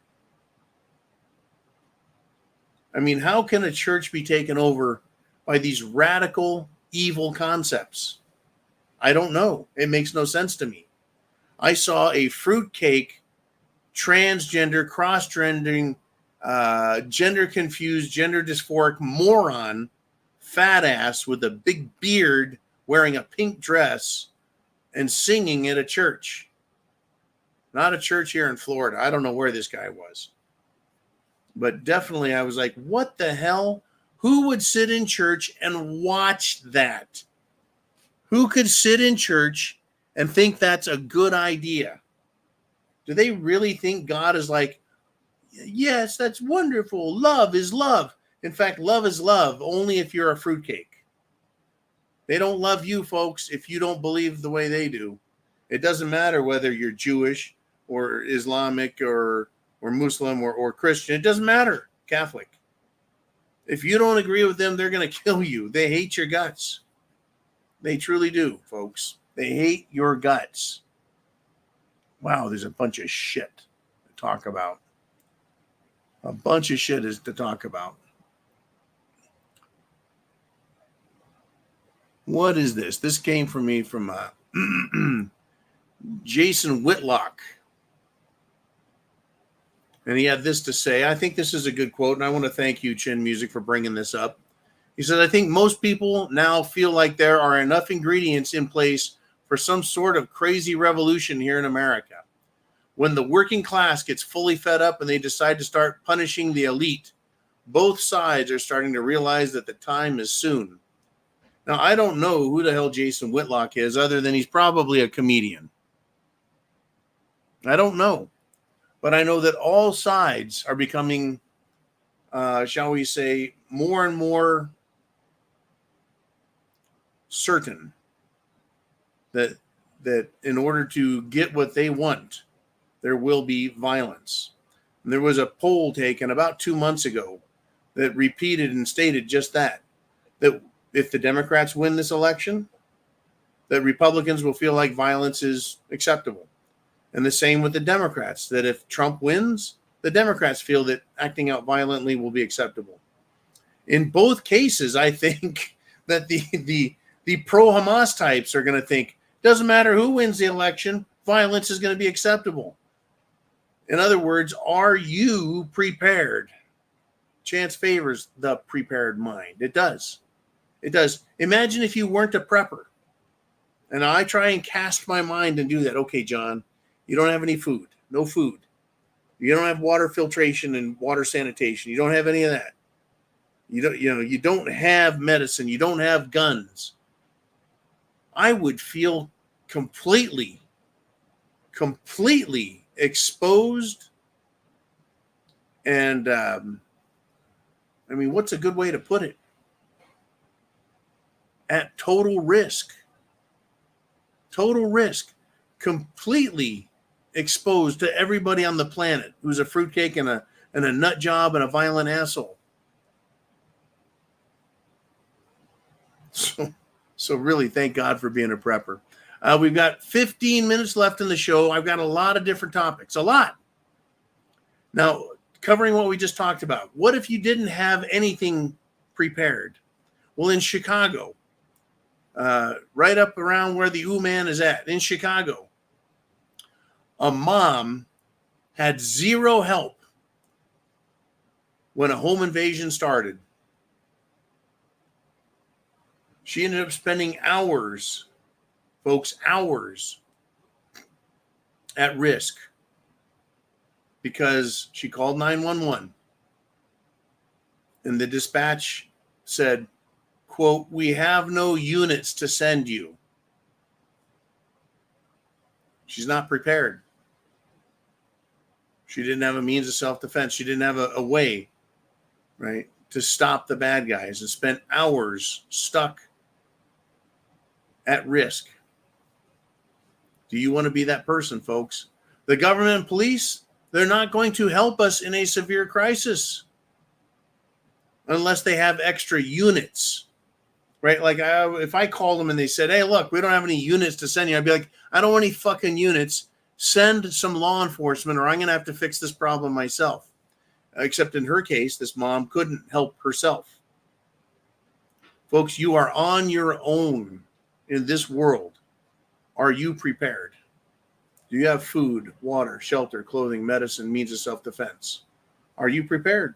I mean, how can a church be taken over by these radical, evil concepts? I don't know. It makes no sense to me. I saw a fruitcake, transgender, cross-gendering, gender-confused, gender dysphoric moron, fat ass with a big beard wearing a pink dress and singing at a church. Not a church here in Florida. I don't know where this guy was. But definitely I was like, what the hell? Who would sit in church and watch that? Who could sit in church and think that's a good idea? Do they really think God is like, yes, that's wonderful. Love is love. In fact, love is love only if you're a fruitcake. They don't love you, folks, if you don't believe the way they do. It doesn't matter whether you're Jewish or Islamic or Muslim or Christian. It doesn't matter. Catholic. If you don't agree with them, they're going to kill you. They hate your guts. They truly do, folks. They hate your guts. Wow, there's a bunch of shit to talk about. A bunch of shit is to talk about. What is this? This came from me from Jason Whitlock. And he had this to say. I think this is a good quote, and I want to thank you, Chin Music, for bringing this up. He says, I think most people now feel like there are enough ingredients in place for some sort of crazy revolution here in America. When the working class gets fully fed up and they decide to start punishing the elite, both sides are starting to realize that the time is soon. Now, I don't know who the hell Jason Whitlock is, other than he's probably a comedian. I don't know. But I know that all sides are becoming, shall we say, more and more certain that in order to get what they want, there will be violence. And there was a poll taken about 2 months ago that repeated and stated just that if the Democrats win this election, that Republicans will feel like violence is acceptable. And the same with the Democrats, that if Trump wins, the Democrats feel that acting out violently will be acceptable. In both cases, I think that the pro-Hamas types are going to think, doesn't matter who wins the election, violence is going to be acceptable. In other words, are you prepared? chance favors the prepared mind. It does. It does. Imagine if you weren't a prepper. And I try and cast my mind and do that. Okay, John, you don't have any food. No food. You don't have water filtration and water sanitation. You don't have any of that. You don't have medicine. You don't have guns. I would feel completely exposed. And what's a good way to put it? At total risk. Total risk. Completely exposed to everybody on the planet who's a fruitcake and a nut job and a violent asshole. So really, thank God for being a prepper. We've got 15 minutes left in the show. I've got a lot of different topics. A lot. Now, covering what we just talked about. What if you didn't have anything prepared? Well, in Chicago, right up around where the U-Man is at, in Chicago, a mom had zero help when a home invasion started. She ended up spending hours, folks, hours at risk because she called 911 and the dispatch said, quote, "We have no units to send you." She's not prepared. She didn't have a means of self-defense. She didn't have a way, right, to stop the bad guys, and spent hours stuck at risk. Do you want to be that person, folks? The government and police, they're not going to help us in a severe crisis unless they have extra units, right? Like if I called them and they said, "Hey, look, we don't have any units to send you," I'd be like, "I don't want any fucking units. Send some law enforcement or I'm going to have to fix this problem myself." Except in her case, this mom couldn't help herself. Folks, you are on your own in this world. Are you prepared? Do you have food, water, shelter, clothing, medicine, means of self-defense? Are you prepared?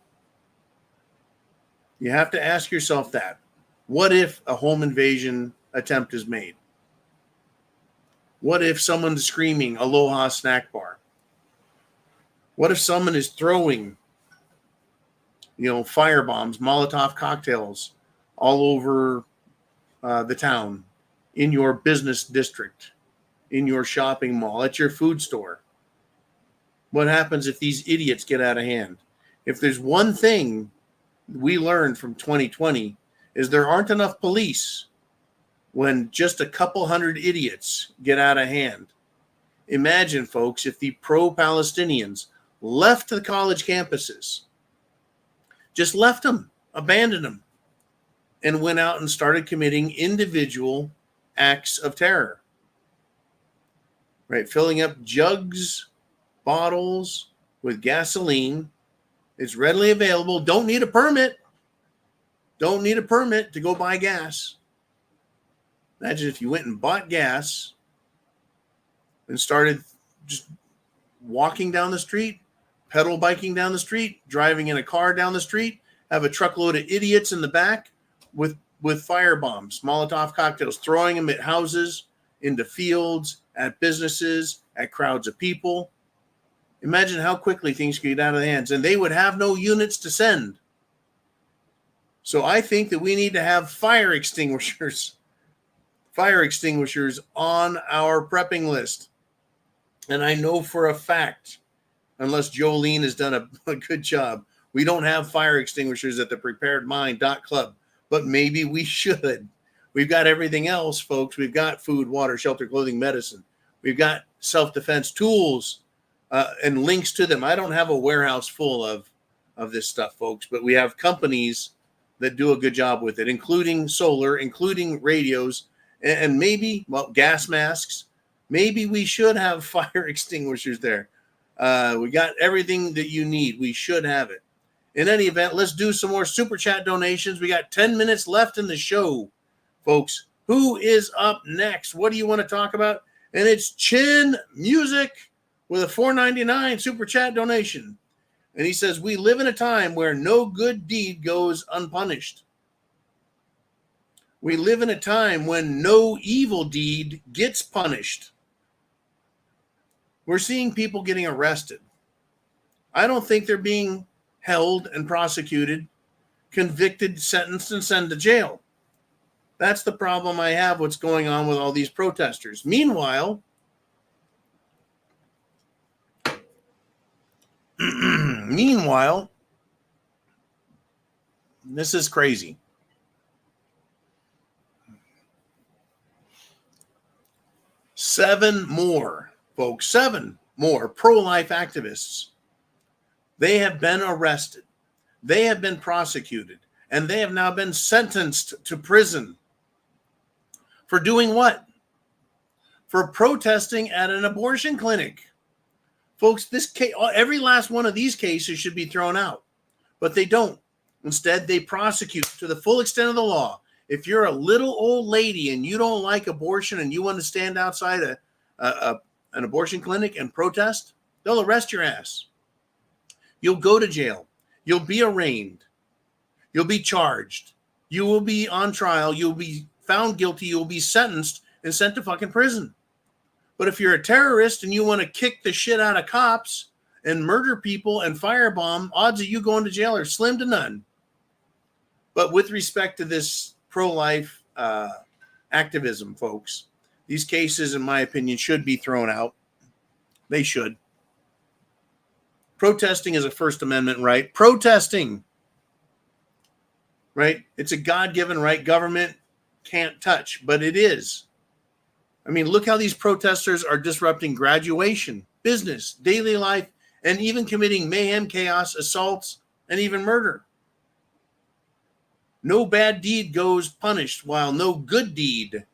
You have to ask yourself that. What if a home invasion attempt is made? What if someone's screaming "Aloha snack bar"? What if someone is throwing, firebombs, Molotov cocktails all over the town, in your business district, in your shopping mall, at your food store? What happens if these idiots get out of hand? If there's one thing we learned from 2020 is there aren't enough police when just a couple hundred idiots get out of hand. Imagine, folks, if the pro-Palestinians left the college campuses, just left them, abandoned them, and went out and started committing individual acts of terror, right? Filling up jugs, bottles with gasoline. It's readily available. Don't need a permit. Don't need a permit to go buy gas. Imagine if you went and bought gas and started just walking down the street, pedal biking down the street, driving in a car down the street, have a truckload of idiots in the back with firebombs, Molotov cocktails, throwing them at houses, into fields, at businesses, at crowds of people. Imagine how quickly things could get out of the hands, and they would have no units to send. So I think that we need to have fire extinguishers on our prepping list. And I know for a fact, unless Jolene has done a good job, we don't have fire extinguishers at the thepreparedmind.club, but maybe we should. We've got everything else, folks. We've got food, water, shelter, clothing, medicine. We've got self-defense tools and links to them. I don't have a warehouse full of this stuff, folks, but we have companies that do a good job with it, including solar, including radios, and maybe, gas masks. Maybe we should have fire extinguishers there. We got everything that you need. We should have it. In any event, let's do some more super chat donations. We got 10 minutes left in the show, folks. Who is up next? What do you want to talk about? And it's Chin Music with a $4.99 super chat donation. And he says, we live in a time where no good deed goes unpunished. We live in a time when no evil deed gets punished. We're seeing people getting arrested. I don't think they're being held and prosecuted, convicted, sentenced, and sent to jail. That's the problem I have, what's going on with all these protesters. Meanwhile, this is crazy. Seven more pro-life activists. They have been arrested. They have been prosecuted. And they have now been sentenced to prison. For doing what? For protesting at an abortion clinic. Folks, this case, every last one of these cases should be thrown out. But they don't. Instead, they prosecute to the full extent of the law. If you're a little old lady and you don't like abortion and you want to stand outside an abortion clinic and protest, they'll arrest your ass. You'll go to jail. You'll be arraigned. You'll be charged. You will be on trial. You'll be found guilty. You'll be sentenced and sent to fucking prison. But if you're a terrorist and you want to kick the shit out of cops and murder people and firebomb, odds of you going to jail are slim to none. But with respect to this pro-life activism, folks, these cases, in my opinion, should be thrown out. They should. Protesting is a First Amendment right. Protesting, right? It's a God-given right. Government can't touch, but it is. I mean, look how these protesters are disrupting graduation, business, daily life, and even committing mayhem, chaos, assaults, and even murder. No bad deed goes punished, while no good deed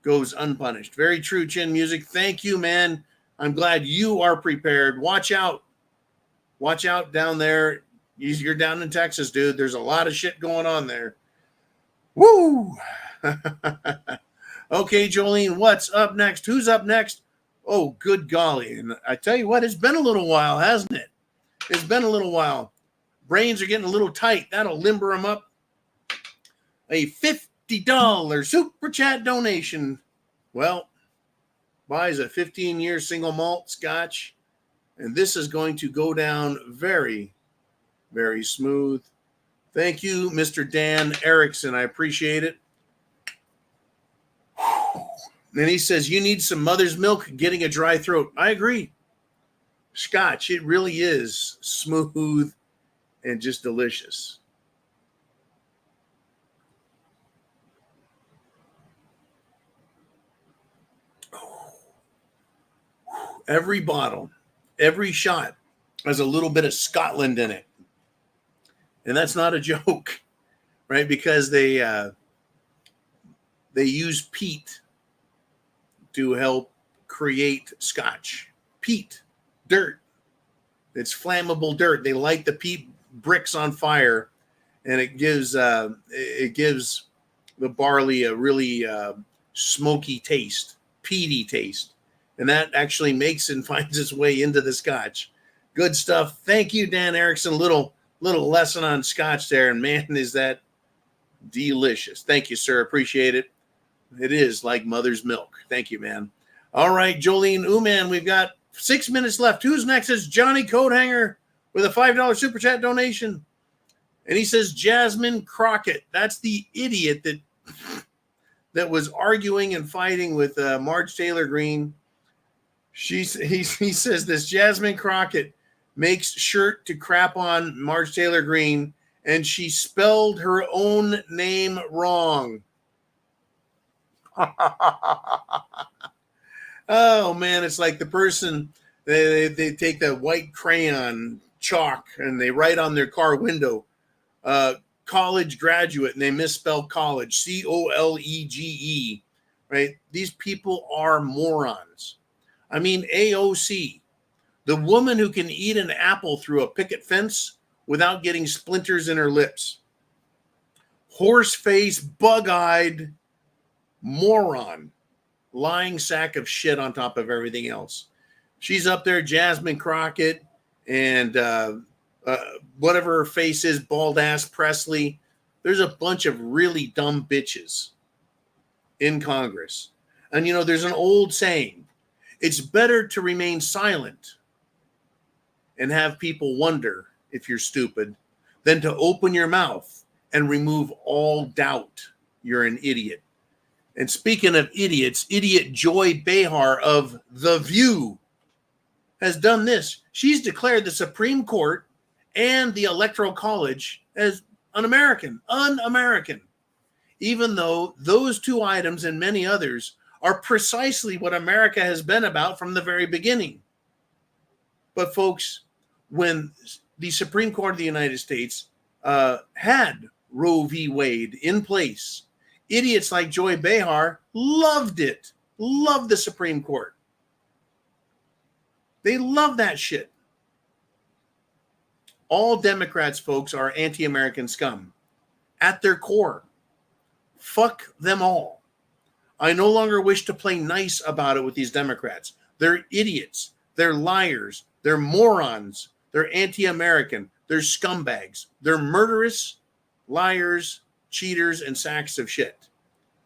goes unpunished. Very true, Chin Music. Thank you, man. I'm glad you are prepared. Watch out. Watch out down there. You're down in Texas, dude. There's a lot of shit going on there. Woo! Okay, Jolene, what's up next? Who's up next? Oh, good golly. And I tell you what, it's been a little while, hasn't it? It's been a little while. Brains are getting a little tight. That'll limber them up. A $50 super chat donation. Well, buys a 15-year single malt scotch. And this is going to go down very, very smooth. Thank you, Mr. Dan Erickson. I appreciate it. And he says, you need some mother's milk getting a dry throat. I agree. Scotch, it really is smooth and just delicious. Every bottle, every shot has a little bit of Scotland in it. And that's not a joke, right? Because they use peat to help create scotch. Peat, dirt. It's flammable dirt. They light the peat bricks on fire, and it gives the barley a really smoky taste, peaty taste. And that actually makes and finds its way into the scotch. Good stuff. Thank you, Dan Erickson. Little lesson on scotch there. And man, is that delicious. Thank you, sir. Appreciate it. It is like mother's milk. Thank you, man. All right, Jolene Uman, we've got 6 minutes left. Who's next? It's Johnny Coathanger with a $5 super chat donation. And he says, Jasmine Crockett. That's the idiot that was arguing and fighting with Marge Taylor Greene. He says this Jasmine Crockett makes shirt to crap on Marge Taylor Greene, and she spelled her own name wrong. Oh man, it's like the person they take the white crayon chalk and they write on their car window, college graduate, and they misspell college, COLEGE, right? These people are morons. I mean, AOC, the woman who can eat an apple through a picket fence without getting splinters in her lips. Horse-faced, bug-eyed moron, lying sack of shit on top of everything else. She's up there, Jasmine Crockett, and whatever her face is, bald ass Presley. There's a bunch of really dumb bitches in Congress. And, there's an old saying, it's better to remain silent and have people wonder if you're stupid than to open your mouth and remove all doubt you're an idiot. And speaking of idiots, idiot Joy Behar of The View has done this. She's declared the Supreme Court and the Electoral College as un-American, even though those two items and many others are precisely what America has been about from the very beginning. But folks, when the Supreme Court of the United States had Roe v. Wade in place, idiots like Joy Behar loved it, loved the Supreme Court. They love that shit. All Democrats, folks, are anti-American scum at their core. Fuck them all. I no longer wish to play nice about it with these Democrats. They're idiots. They're liars. They're morons. They're anti-American. They're scumbags. They're murderous, liars, cheaters, and sacks of shit.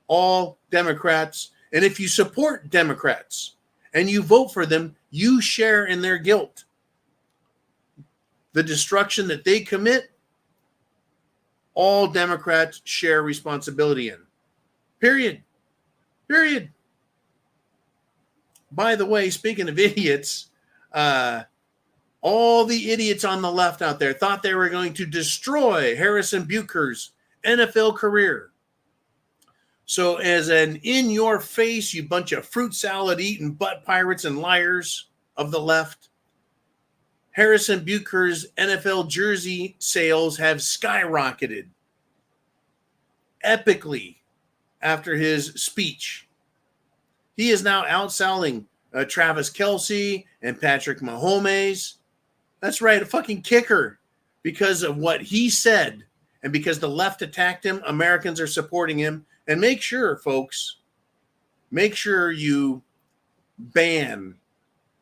All Democrats. And if you support Democrats and you vote for them, you share in their guilt. The destruction that they commit, all Democrats share responsibility in. Period. By the way, speaking of idiots, all the idiots on the left out there thought they were going to destroy Harrison Bucher's NFL career. So as an in-your-face, you bunch of fruit salad-eating butt pirates and liars of the left, Harrison Bucher's NFL jersey sales have skyrocketed epically after his speech. He is now outselling Travis Kelce and Patrick Mahomes. That's right, a fucking kicker. Because of what he said and because the left attacked him, Americans are supporting him. And make sure, folks, make sure you ban,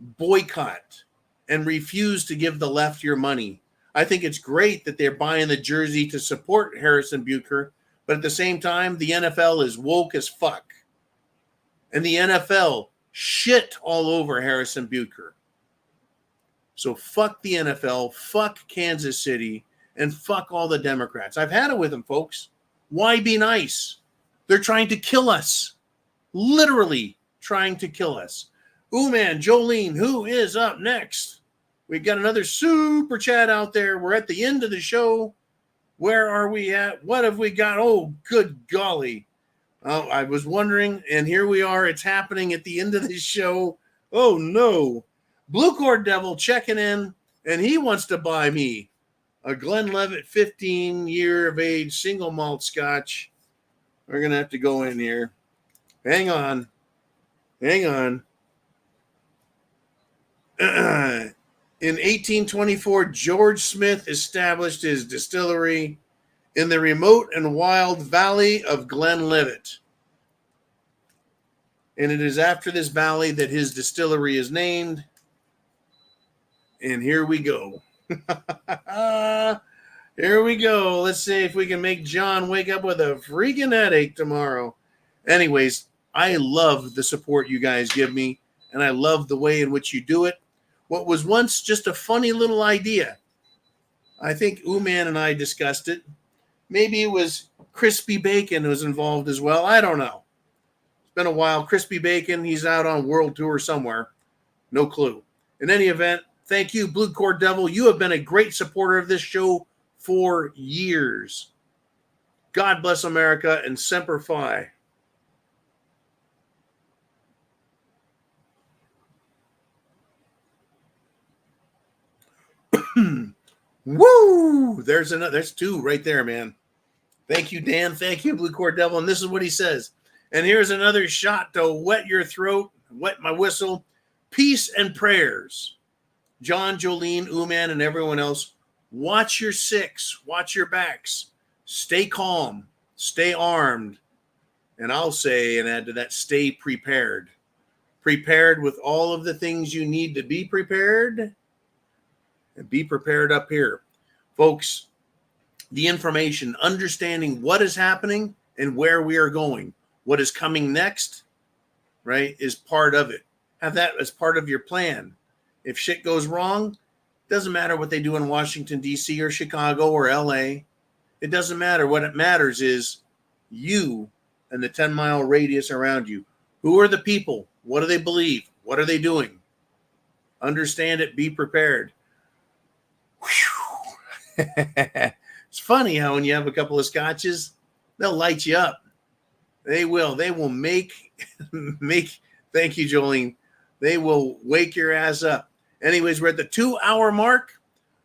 boycott, and refuse to give the left your money. I think it's great that they're buying the jersey to support Harrison Bucher, but at the same time, the NFL is woke as fuck. And the NFL shit all over Harrison Bucher. So fuck the NFL, fuck Kansas City, and fuck all the Democrats. I've had it with them, folks. Why be nice? They're trying to kill us. Literally trying to kill us. Ooh, man, Jolene, who is up next? We've got another super chat out there. We're at the end of the show. Where are we at? What have we got? Oh, good golly. Oh, I was wondering, and here we are. It's happening at the end of the show. Oh, no. Blue Cord Devil checking in, and he wants to buy me a Glenlivet 15-year of age single malt scotch. We're going to have to go in here. Hang on. In 1824, George Smith established his distillery in the remote and wild valley of Glenlivet. And it is after this valley that his distillery is named. And here we go. Here we go. Let's see if we can make John wake up with a freaking headache tomorrow. Anyways, I love the support you guys give me, and I love the way in which you do it. What was once just a funny little idea, I think Uman and I discussed it. Maybe it was Crispy Bacon who was involved as well. I don't know. It's been a while. Crispy Bacon, he's out on world tour somewhere. No clue. In any event, thank you, Blue Cord Devil. You have been a great supporter of this show for years. God bless America and Semper Fi. Woo! There's two right there, man. Thank you, Dan. Thank you, Blue Cord Devil. And this is what he says. And here's another shot to wet your throat, wet my whistle. Peace and prayers. John, Jolene, Uman, and everyone else, watch your six, watch your backs. Stay calm, stay armed. And I'll say, and add to that, stay prepared. Prepared with all of the things you need to be prepared. and be prepared up here. Folks, the information, understanding what is happening and where we are going, what is coming next, right, is part of it. Have that as part of your plan. If shit goes wrong, doesn't matter what they do in Washington, D.C. or Chicago or L.A. It doesn't matter. What it matters is you and the 10-mile radius around you. Who are the people? What do they believe? What are they doing? Understand it. Be prepared. It's funny how when you have a couple of scotches, they'll light you up. They will. They will make. Thank you, Jolene. They will wake your ass up. Anyways, we're at the 2-hour mark.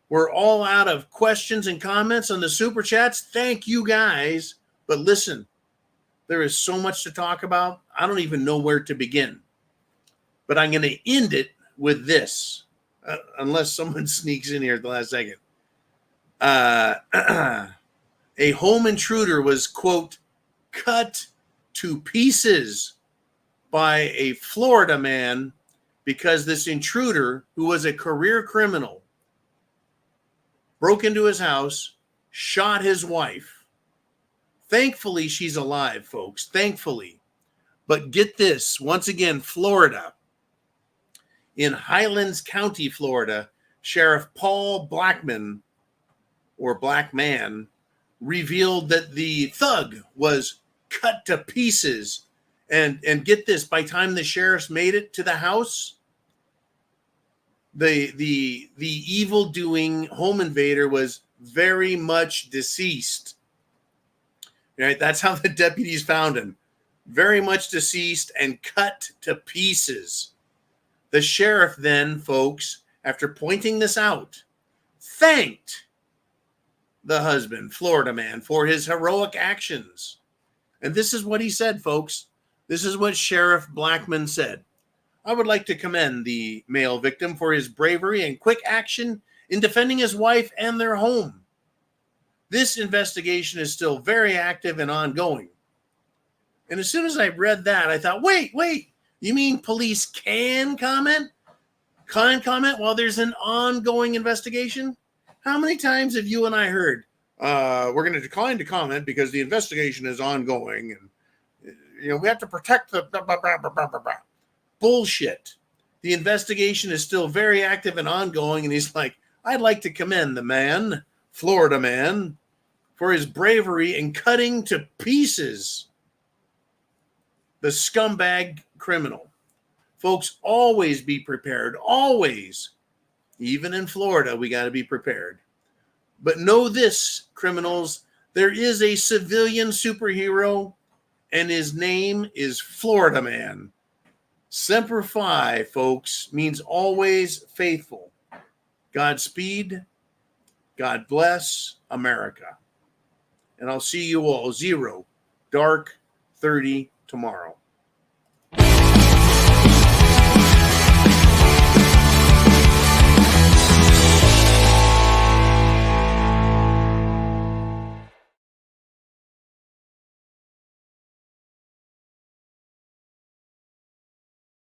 We're all out of questions and comments on the super chats. Thank you guys. But listen, there is so much to talk about. I don't even know where to begin. But I'm going to end it with this, unless someone sneaks in here at the last second. A home intruder was, quote, cut to pieces by a Florida man because this intruder, who was a career criminal, broke into his house, shot his wife. Thankfully, she's alive, folks. Thankfully. But get this, once again, Florida. In Highlands County, Florida, Sheriff Paul Blackman, or Black Man, revealed that the thug was cut to pieces. And get this, by the time the sheriffs made it to the house, the evil-doing home invader was very much deceased. Right? That's how the deputies found him. Very much deceased and cut to pieces. The sheriff then, folks, after pointing this out, thanked the husband, Florida man, for his heroic actions. And this is what he said, folks. This is what Sheriff Blackman said. I would like to commend the male victim for his bravery and quick action in defending his wife and their home. This investigation is still very active and ongoing. And as soon as I read that, I thought, wait, you mean police can comment? Can comment while there's an ongoing investigation? How many times have you and I heard, we're going to decline to comment because the investigation is ongoing and we have to protect the blah, blah, blah, blah, blah, blah, blah. Bullshit. The investigation is still very active and ongoing. And he's like, I'd like to commend the man, Florida man, for his bravery in cutting to pieces the scumbag criminal. Folks, always be prepared. Always. Even in Florida, we got to be prepared. But know this, criminals, there is a civilian superhero, and his name is Florida Man. Semper Fi, folks, means always faithful. Godspeed. God bless America. And I'll see you all 0 dark 30 tomorrow.